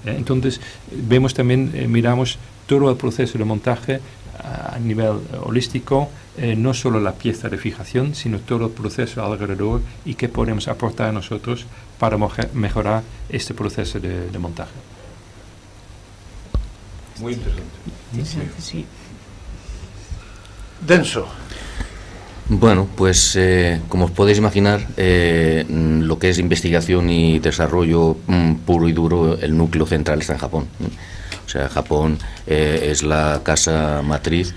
Entonces, vemos también, miramos todo el proceso de montaje a nivel holístico, no solo la pieza de fijación, sino todo el proceso alrededor y qué podemos aportar nosotros para mejorar este proceso de montaje. Muy interesante. Interesante, sí. Denso. Bueno, pues como os podéis imaginar, lo que es investigación y desarrollo puro y duro, el núcleo central está en Japón. O sea, Japón es la casa matriz.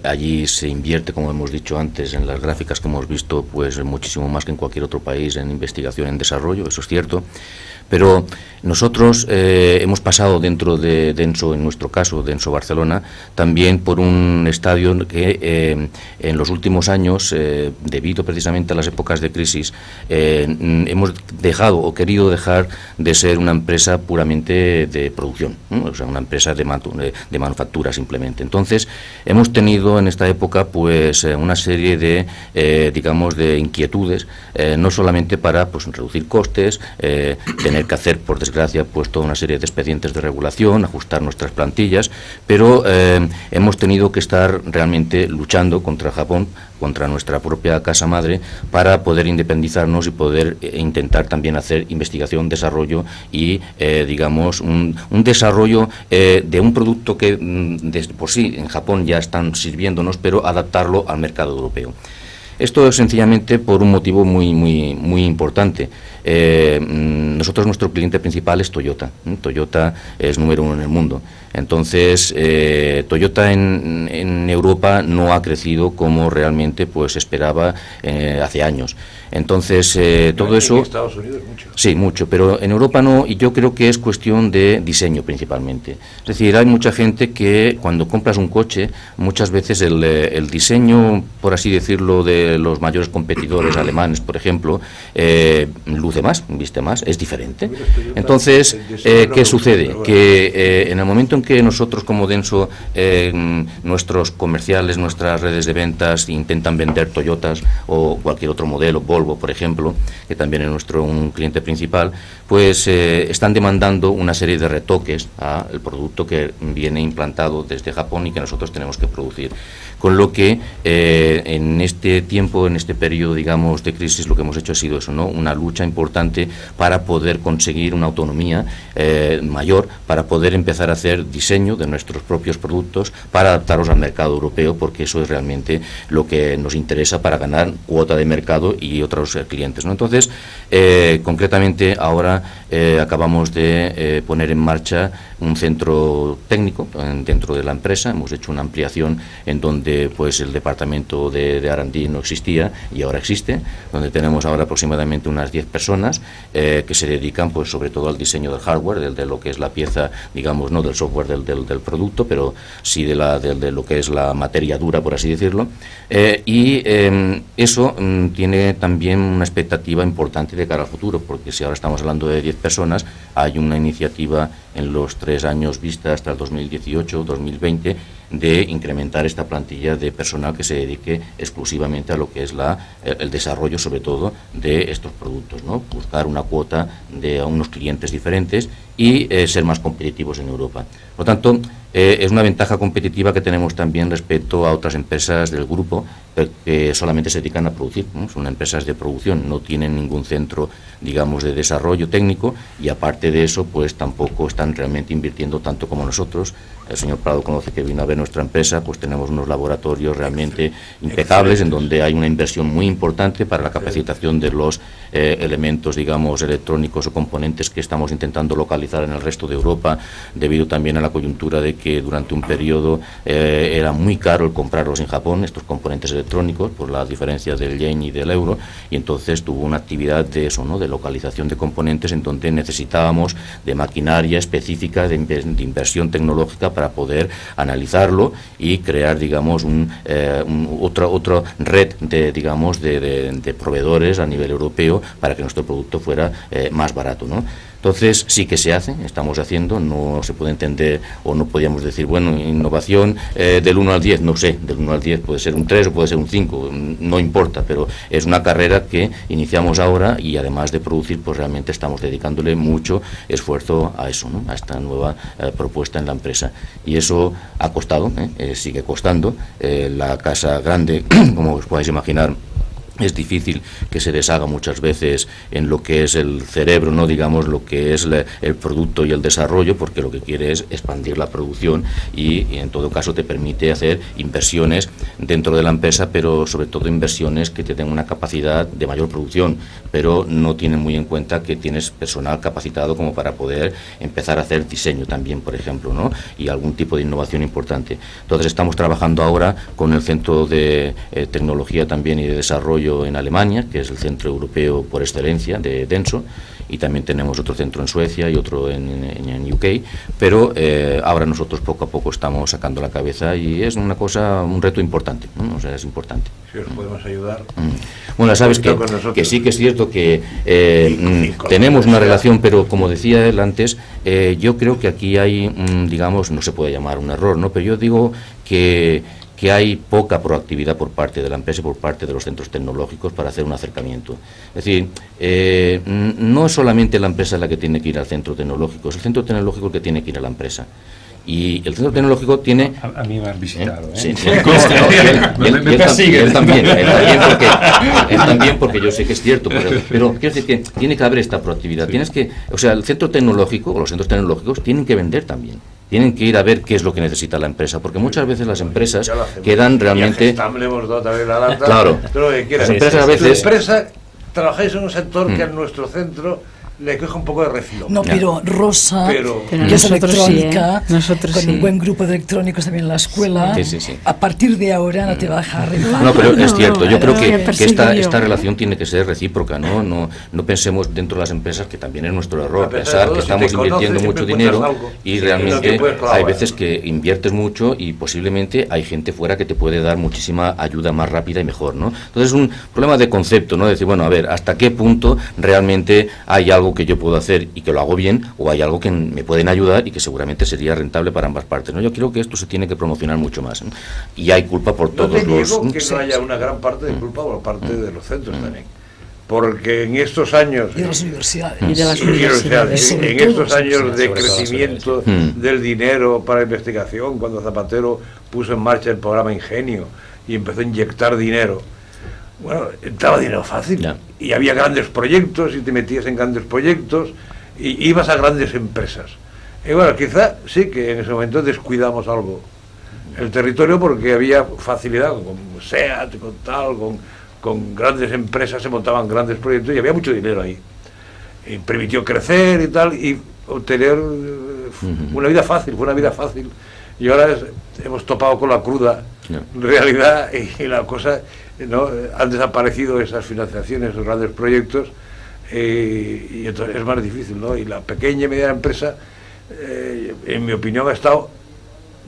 Allí se invierte, como hemos dicho antes, en las gráficas que hemos visto, pues muchísimo más que en cualquier otro país en investigación, en desarrollo, eso es cierto. Pero nosotros hemos pasado dentro de Denso, en nuestro caso, Denso Barcelona, también por un estadio que en los últimos años, debido precisamente a las épocas de crisis, hemos dejado o querido dejar de ser una empresa puramente de producción, ¿no? O sea, una empresa de manufactura simplemente. Entonces, hemos tenido en esta época pues una serie de, digamos, de inquietudes, no solamente para pues reducir costes, tener que hacer, por desgracia, pues toda una serie de expedientes de regulación, ajustar nuestras plantillas, pero hemos tenido que estar realmente luchando contra Japón, contra nuestra propia casa madre, para poder independizarnos y poder intentar también hacer investigación, desarrollo y, digamos, un desarrollo de un producto que por sí en Japón ya están sirviéndonos, pero adaptarlo al mercado europeo. Esto es sencillamente por un motivo muy importante. Nosotros, nuestro cliente principal es Toyota. Toyota es número 1 en el mundo. Entonces, Toyota en Europa no ha crecido como realmente pues esperaba hace años. Entonces, todo eso... En Estados Unidos mucho. Sí, mucho, pero en Europa no, y yo creo que es cuestión de diseño principalmente. Es decir, hay mucha gente que cuando compras un coche, muchas veces el diseño, por así decirlo, de los mayores competidores alemanes, por ejemplo, luce más, viste más, es diferente. Entonces, ¿qué sucede? Que en el momento en que nosotros como Denso, nuestros comerciales, nuestras redes de ventas intentan vender Toyotas o cualquier otro modelo, Volvo, por ejemplo, que también es un cliente principal, pues están demandando una serie de retoques al producto que viene implantado desde Japón y que nosotros tenemos que producir. Con lo que en este tiempo, en este periodo, digamos, de crisis, lo que hemos hecho ha sido eso, ¿no? Una lucha importante para poder conseguir una autonomía mayor, para poder empezar a hacer diseño de nuestros propios productos, para adaptarlos al mercado europeo, porque eso es realmente lo que nos interesa para ganar cuota de mercado y otros clientes, ¿no? Entonces, concretamente, ahora acabamos de poner en marcha un centro técnico dentro de la empresa. Hemos hecho una ampliación en donde pues el departamento de R&D no existía y ahora existe, donde tenemos ahora aproximadamente unas 10 personas que se dedican pues sobre todo al diseño del hardware, de lo que es la pieza, digamos, no del software del producto, pero sí de lo que es la materia dura, por así decirlo, y eso tiene también una expectativa importante de cara al futuro, porque si ahora estamos hablando de 10 personas, hay una iniciativa en los 3 años vista hasta el 2018-2020 de incrementar esta plantilla de personal que se dedique exclusivamente a lo que es el desarrollo, sobre todo, de estos productos, ¿no? Buscar una cuota de unos clientes diferentes y ser más competitivos en Europa. Por lo tanto, es una ventaja competitiva que tenemos también respecto a otras empresas del grupo que solamente se dedican a producir, ¿no? Son empresas de producción, no tienen ningún centro, digamos, de desarrollo técnico y aparte de eso, pues tampoco están realmente invirtiendo tanto como nosotros el señor Prado conoce, que vino a ver nuestra empresa, pues tenemos unos laboratorios realmente impecables, en donde hay una inversión muy importante para la capacitación de los elementos, digamos, electrónicos o componentes que estamos intentando localizar en el resto de Europa, debido también a la coyuntura de que durante un periodo era muy caro el comprarlos en Japón, estos componentes electrónicos, por la diferencia del yen y del euro, y entonces tuvo una actividad de eso, ¿no?, de localización de componentes, en donde necesitábamos de maquinaria específica, de inversión tecnológica para poder analizarlo y crear, digamos, otra red de, digamos, de proveedores a nivel europeo para que nuestro producto fuera más barato, ¿no? Entonces, sí que se hace, estamos haciendo, no se puede entender, o no podíamos decir, bueno, innovación del 1 al 10, no sé, del 1 al 10 puede ser un 3 o puede ser un 5, no importa, pero es una carrera que iniciamos ahora, y además de producir, pues realmente estamos dedicándole mucho esfuerzo a eso, ¿no?, a esta nueva propuesta en la empresa. Y eso ha costado, sigue costando. La casa grande, como os podéis imaginar, es difícil que se deshaga muchas veces en lo que es el cerebro, no digamos lo que es el producto y el desarrollo, porque lo que quiere es expandir la producción y en todo caso te permite hacer inversiones dentro de la empresa, pero sobre todo inversiones que te den una capacidad de mayor producción, pero no tienen muy en cuenta que tienes personal capacitado como para poder empezar a hacer diseño también, por ejemplo, ¿no?, y algún tipo de innovación importante. Entonces estamos trabajando ahora con el Centro de Tecnología también y de Desarrollo en Alemania, que es el centro europeo por excelencia de Denso, y también tenemos otro centro en Suecia y otro en UK, pero ahora nosotros poco a poco estamos sacando la cabeza, y es una cosa, un reto importante, ¿no? O sea, es importante. Si os podemos ayudar. Bueno, sabes que sí que es cierto que tenemos una relación, pero como decía él antes, yo creo que aquí hay, digamos, no se puede llamar un error, ¿no?, pero yo digo que hay poca proactividad por parte de la empresa y por parte de los centros tecnológicos para hacer un acercamiento. Es decir, no es solamente la empresa la que tiene que ir al centro tecnológico, es el centro tecnológico el que tiene que ir a la empresa. Y el centro tecnológico tiene... A mí me han visitado, ¿eh? Sí, sí. Él también, porque yo sé que es cierto, pero quiero decir que tiene que haber esta proactividad. Tienes que, o sea, el centro tecnológico, o los centros tecnológicos, tienen que vender también. Tienen que ir a ver qué es lo que necesita la empresa, porque muchas veces las empresas quedan realmente... Claro, las empresas a veces... Trabajáis en un sector que en nuestro centro le coge un poco de refilo. No, pero Rosa, que es electrónica, con un buen grupo de electrónicos también en la escuela, a partir de ahora no te va a dejar arriba. No, pero es cierto, yo creo que esta relación tiene que ser recíproca, ¿no? No pensemos dentro de las empresas, que también es nuestro error, pensar que estamos invirtiendo mucho dinero y realmente hay veces que inviertes mucho y posiblemente hay gente fuera que te puede dar muchísima ayuda más rápida y mejor, ¿no? Entonces es un problema de concepto, ¿no? Decir, bueno, a ver, ¿hasta qué punto realmente hay algo que yo puedo hacer y que lo hago bien, o hay algo que me pueden ayudar y que seguramente sería rentable para ambas partes, ¿no? Yo creo que esto se tiene que promocionar mucho más, ¿no? Y hay culpa por todos los... No te digo que no haya una gran parte de culpa por parte de los centros también, porque en estos años... Y de las universidades. En estos años de crecimiento del dinero para investigación, cuando Zapatero puso en marcha el programa Ingenio y empezó a inyectar dinero, bueno, entraba dinero fácil, y había grandes proyectos y te metías en grandes proyectos y ibas a grandes empresas. Y bueno, quizá sí que en ese momento descuidamos algo el territorio, porque había facilidad con SEAT, con tal, con grandes empresas, se montaban grandes proyectos y había mucho dinero ahí. Y permitió crecer y tal, y obtener una vida fácil, fue una vida fácil. Y ahora hemos topado con la cruda realidad y la cosa... ¿no? Han desaparecido esas financiaciones, esos grandes proyectos, y entonces es más difícil, ¿no? Y la pequeña y mediana empresa, en mi opinión, ha estado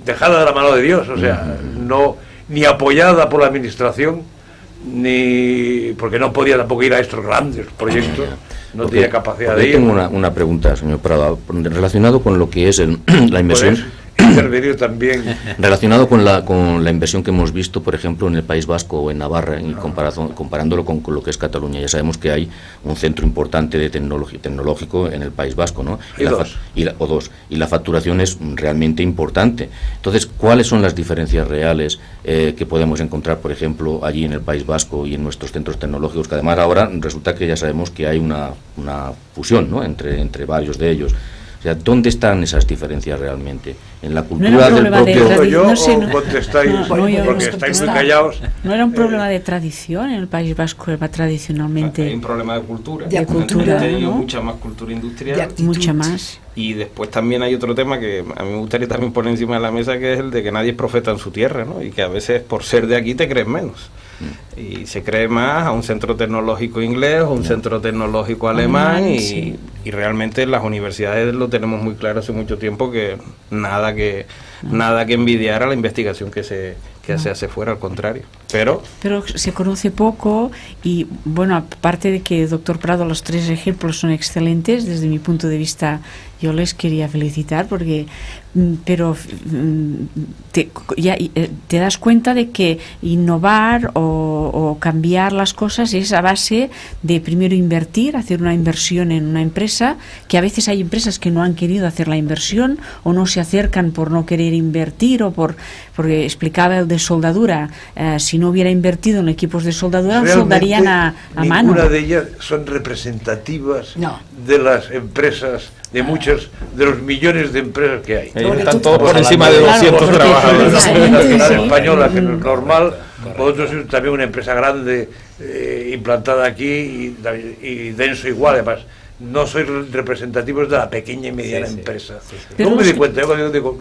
dejada de la mano de Dios, o sea, no ni apoyada por la administración, ni porque no podía tampoco ir a estos grandes proyectos, no tenía capacidad de ir. Yo tengo una pregunta, señor Prado, relacionado con lo que es la inversión. Intervenir también relacionado con la inversión que hemos visto, por ejemplo, en el País Vasco o en Navarra, y comparándolo con lo que es Cataluña. Ya sabemos que hay un centro importante de tecnológico en el País Vasco, ¿no? Y la facturación es realmente importante. Entonces, ¿cuáles son las diferencias reales que podemos encontrar, por ejemplo, allí en el País Vasco y en nuestros centros tecnológicos? Que además ahora resulta que ya sabemos que hay una fusión, ¿no?, entre varios de ellos. O sea, ¿dónde están esas diferencias realmente? ¿En la cultura del propio...? Yo contestáis, porque estáis muy callados. ¿No era un problema de tradición? En el País Vasco era tradicionalmente... Hay un problema de cultura. De cultura, tenido ¿no? mucha más cultura industrial. Mucha más. Y después también hay otro tema que a mí me gustaría también poner encima de la mesa, que es el de que nadie es profeta en su tierra, ¿no? Y que a veces por ser de aquí te crees menos. Y se cree más a un centro tecnológico inglés o un centro tecnológico alemán y realmente en las universidades lo tenemos muy claro hace mucho tiempo que nada que envidiar a la investigación que se hace fuera, al contrario. Pero se conoce poco y, bueno, aparte de que, doctor Prado, los 3 ejemplos son excelentes, desde mi punto de vista yo les quería felicitar porque te das cuenta de que innovar o cambiar las cosas es a base de primero invertir, hacer una inversión en una empresa, que a veces hay empresas que no han querido hacer la inversión o no se acercan por no querer invertir o porque explicaba el de soldadura, si no hubiera invertido en equipos de soldadura soldarían a mano. Ninguna de ellas son representativas de las empresas, de muchos de los millones de empresas que hay. Están todos por encima de 200 trabajadores. La española, que no es normal, vosotros sois también una empresa grande implantada aquí y Denso igual, además. No sois representativos de la pequeña y mediana empresa. Luego me di cuenta, yo cuando digo,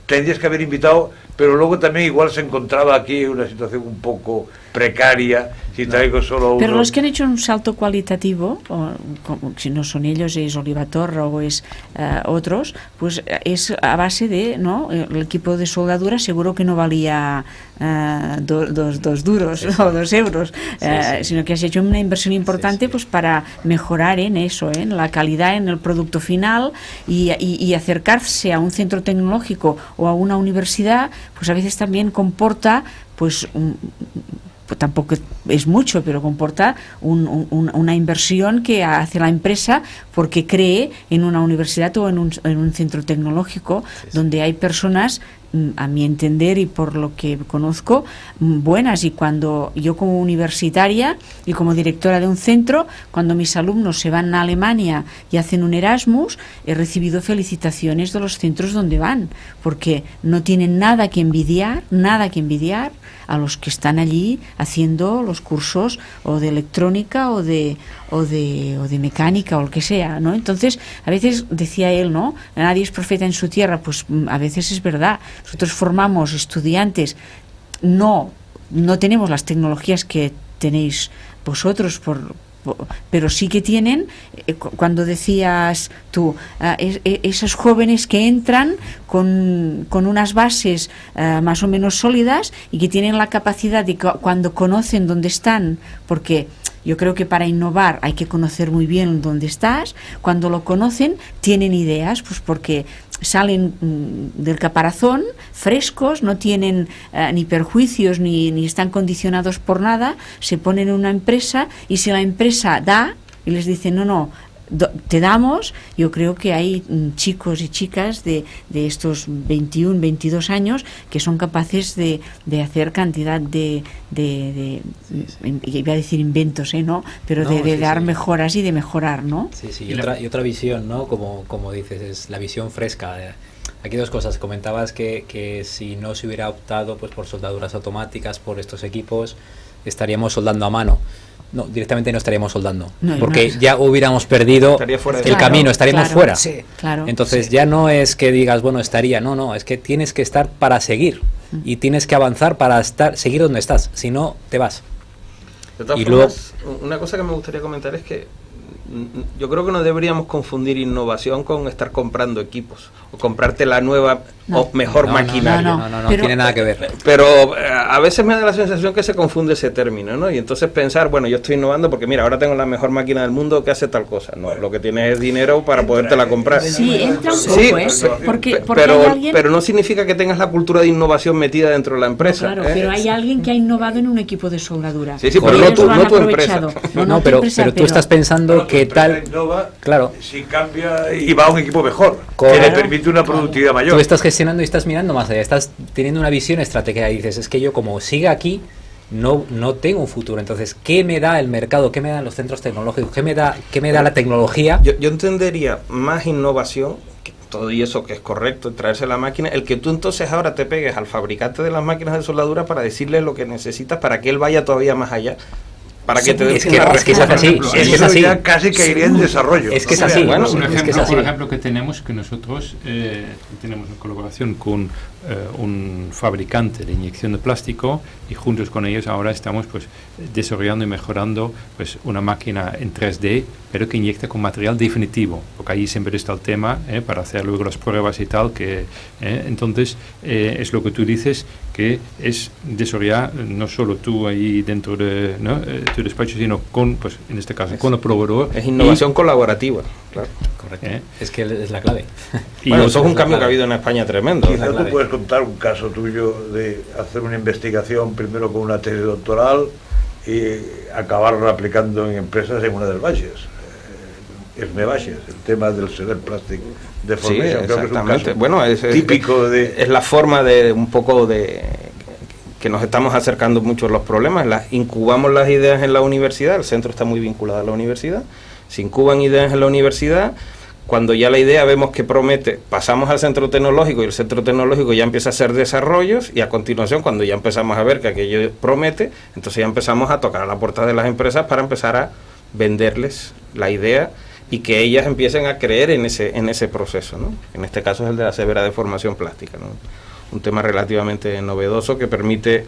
tendrías que haber invitado, pero luego también igual se encontraba aquí una situación un poco precaria, si traigo solo uno. Pero los que han hecho un salto cualitativo, si no son ellos, es Olivatorra o es otros, pues es a base de, ¿no? El equipo de soldadura seguro que no valía 2 duros o 2 euros, sino que has hecho una inversión importante pues para mejorar en eso, en la calidad, en el producto final y acercarse a un centro tecnológico o a una universidad, pues a veces también comporta pues tampoco es mucho, pero comporta una inversión que hace la empresa porque cree en una universidad o en un centro tecnológico donde hay personas, a mi entender y por lo que conozco, buenas. Y cuando yo como universitaria y como directora de un centro, cuando mis alumnos se van a Alemania y hacen un Erasmus, he recibido felicitaciones de los centros donde van, porque no tienen nada que envidiar a los que están allí haciendo los cursos o de electrónica o de mecánica o lo que sea, ¿no? Entonces, a veces decía él, ¿no? Nadie es profeta en su tierra, pues a veces es verdad. Nosotros formamos estudiantes, no tenemos las tecnologías que tenéis vosotros pero sí que tienen, cuando decías tú, esos jóvenes que entran con unas bases más o menos sólidas y que tienen la capacidad de cuando conocen dónde están, porque yo creo que para innovar hay que conocer muy bien dónde estás, cuando lo conocen tienen ideas, pues porque salen del caparazón frescos, no tienen ni perjuicios ni están condicionados por nada, se ponen en una empresa y si la empresa da y les dice no, te damos, yo creo que hay chicos y chicas de estos 21, 22 años que son capaces de hacer cantidad de iba a decir inventos, ¿no? Pero de dar mejoras y de mejorar, ¿no? Sí, y otra visión, ¿no? Como dices, es la visión fresca. Aquí 2 cosas. Comentabas que si no se hubiera optado pues por soldaduras automáticas, por estos equipos, estaríamos soldando a mano. No, directamente no estaríamos soldando, porque ya hubiéramos perdido el camino, estaríamos fuera. Sí, claro. Entonces ya no es que digas, bueno, no, es que tienes que estar para seguir y tienes que avanzar para seguir donde estás, si no te vas. De todas formas, una cosa que me gustaría comentar es que yo creo que no deberíamos confundir innovación con estar comprando equipos o comprarte la nueva o mejor maquinaria. No tiene nada que ver. Pero a veces me da la sensación que se confunde ese término, ¿no? Y entonces pensar, bueno, yo estoy innovando porque mira, ahora tengo la mejor máquina del mundo que hace tal cosa. No, lo que tienes es dinero para podértela comprar. Sí, entra un poco, porque pero no significa que tengas la cultura de innovación metida dentro de la empresa. No, claro, pero hay alguien que ha innovado en un equipo de soldadura. Sí, pero no tu empresa. Pero tú estás pensando que tal... Innova, claro. Si cambia y va a un equipo mejor, que le permite una productividad mayor. Tú estás gestionando y estás mirando más allá, estás teniendo una visión estratégica y dices, es que yo como siga aquí, no tengo un futuro. Entonces, ¿qué me da el mercado? ¿Qué me dan los centros tecnológicos? ¿Qué me da la tecnología? Yo entendería más innovación, que todo y eso que es correcto, traerse la máquina, el que tú entonces ahora te pegues al fabricante de las máquinas de soldadura para decirle lo que necesitas para que él vaya todavía más allá. Para que te es que es así, es así. Ya casi que iría en desarrollo. Es que es así. Bueno, un ejemplo que tenemos, que nosotros tenemos una colaboración con un fabricante de inyección de plástico, y juntos con ellos ahora estamos pues desarrollando y mejorando pues una máquina en 3D, pero que inyecta con material definitivo, porque ahí siempre está el tema para hacer luego las pruebas y tal, que entonces es lo que tú dices, que es desarrollar no solo tú ahí dentro de tu despacho, sino con, pues en este caso, con el proveedor. Es innovación colaborativa, claro. Correcto. Es que es la clave. Y bueno, eso es un cambio que ha habido en España tremendo. Quizás tú puedes contar un caso tuyo de hacer una investigación primero con una tesis doctoral y acabarlo aplicando en empresas en una del Valles. Valles, el tema del plástico de formación. Sí, creo que es un caso bueno, típico de... Es la forma de un poco de... que nos estamos acercando mucho a los problemas. Incubamos las ideas en la universidad, el centro está muy vinculado a la universidad, se incuban ideas en la universidad, cuando ya la idea vemos que promete, pasamos al centro tecnológico y el centro tecnológico ya empieza a hacer desarrollos, y a continuación, cuando ya empezamos a ver que aquello promete, entonces ya empezamos a tocar a la puerta de las empresas para empezar a venderles la idea y que ellas empiecen a creer en ese proceso, ¿no? En este caso es el de la severa deformación plástica, ¿no? Un tema relativamente novedoso que permite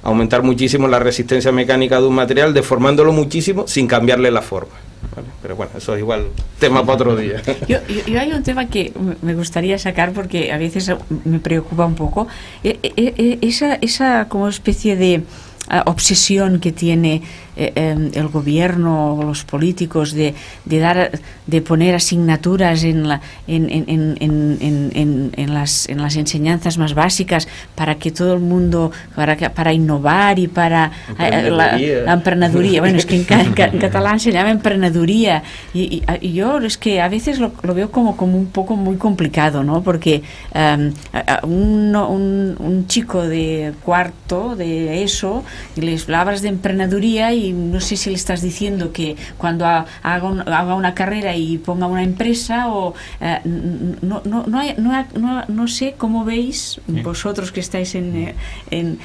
aumentar muchísimo la resistencia mecánica de un material, deformándolo muchísimo sin cambiarle la forma, ¿vale? Pero bueno, eso es igual tema para otro día. Yo hay un tema que me gustaría sacar porque a veces me preocupa un poco, esa como especie de obsesión que tiene el gobierno o los políticos de poner asignaturas en las enseñanzas más básicas para que todo el mundo, para innovar y para la empreneduría. Bueno, es que en catalán se llama empreneduría, y yo es que a veces lo veo como un poco muy complicado, ¿no? Porque un chico de cuarto de ESO y les hablas de empreneduría y no sé si le estás diciendo que cuando haga una carrera y ponga una empresa o no sé cómo veis vosotros que estáis en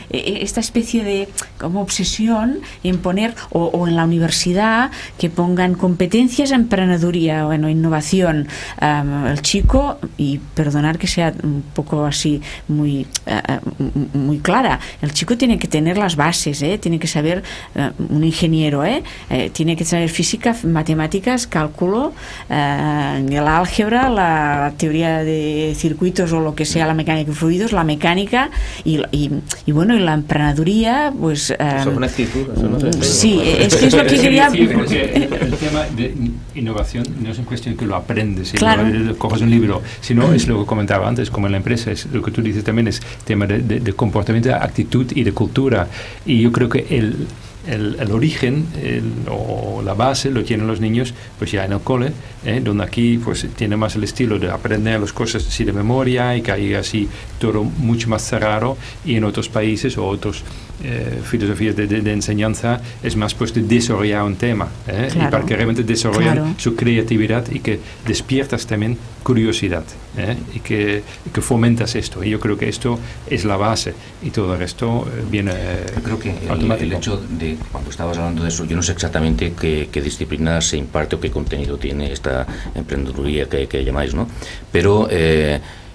esta especie de como obsesión en poner o en la universidad que pongan competencias en empreneduría, bueno, innovación. El chico, y perdonar que sea un poco así muy clara, el chico tiene que tener las bases, tiene que saber, un ingeniero, tiene que saber física, matemáticas, cálculo, el álgebra, la teoría de circuitos o lo que sea, la mecánica de fluidos, la mecánica y bueno, y la emprendeduría, pues... eso es una actitud. Sí, es que es lo que quería... Sí, porque el tema de innovación no es en cuestión que lo aprendes, claro, no coges un libro, sino es lo que comentaba antes, como en la empresa, es lo que tú dices también, es tema de comportamiento, de actitud y de cultura. Y yo creo que el origen o la base lo tienen los niños pues ya en el cole, donde aquí pues tiene más el estilo de aprender las cosas así de memoria y que hay así todo mucho más cerrado, y en otros países o otros filosofías de enseñanza es más pues de desarrollar un tema, claro, y para que realmente desarrollen, claro, su creatividad y que despiertas también curiosidad, y que fomentas esto, y yo creo que esto es la base y todo el resto viene creo que el hecho de, cuando estabas hablando de eso, yo no sé exactamente qué disciplina se imparte o qué contenido tiene esta emprendeduría que llamáis, ¿no? Pero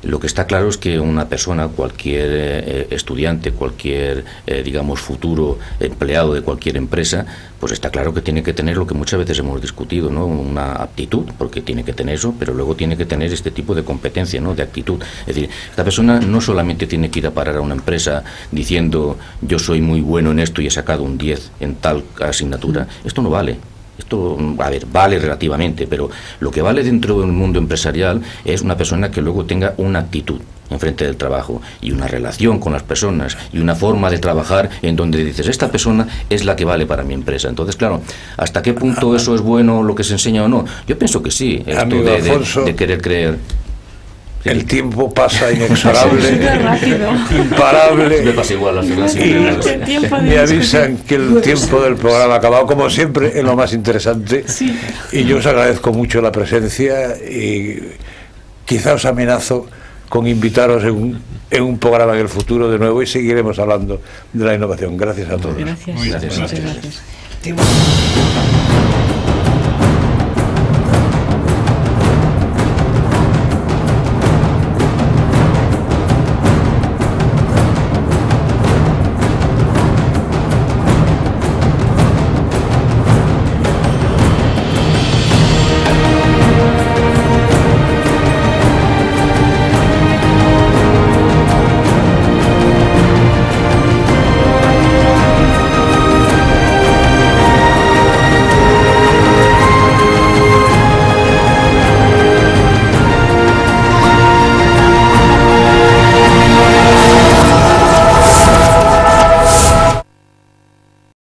lo que está claro es que una persona, cualquier estudiante, cualquier, digamos, futuro empleado de cualquier empresa, pues está claro que tiene que tener lo que muchas veces hemos discutido, ¿no? Una aptitud, porque tiene que tener eso, pero luego tiene que tener este tipo de competencia, ¿no? De actitud. Es decir, esta persona no solamente tiene que ir a parar a una empresa diciendo yo soy muy bueno en esto y he sacado un 10 en tal asignatura. Esto no vale. Esto, a ver, vale relativamente, pero lo que vale dentro del mundo empresarial es una persona que luego tenga una actitud enfrente del trabajo y una relación con las personas y una forma de trabajar en donde dices, esta persona es la que vale para mi empresa. Entonces, claro, ¿hasta qué punto eso es bueno, lo que se enseña o no? Yo pienso que sí, esto de querer creer. el tiempo pasa inexorable, imparable. Me pasa igual al final. Y me avisan que el tiempo del programa ha acabado, como siempre, en lo más interesante. Sí. Y yo os agradezco mucho la presencia y quizá os amenazo con invitaros en un programa en el futuro de nuevo y seguiremos hablando de la innovación. Gracias a todos. Gracias. Muy gracias. Muchas gracias.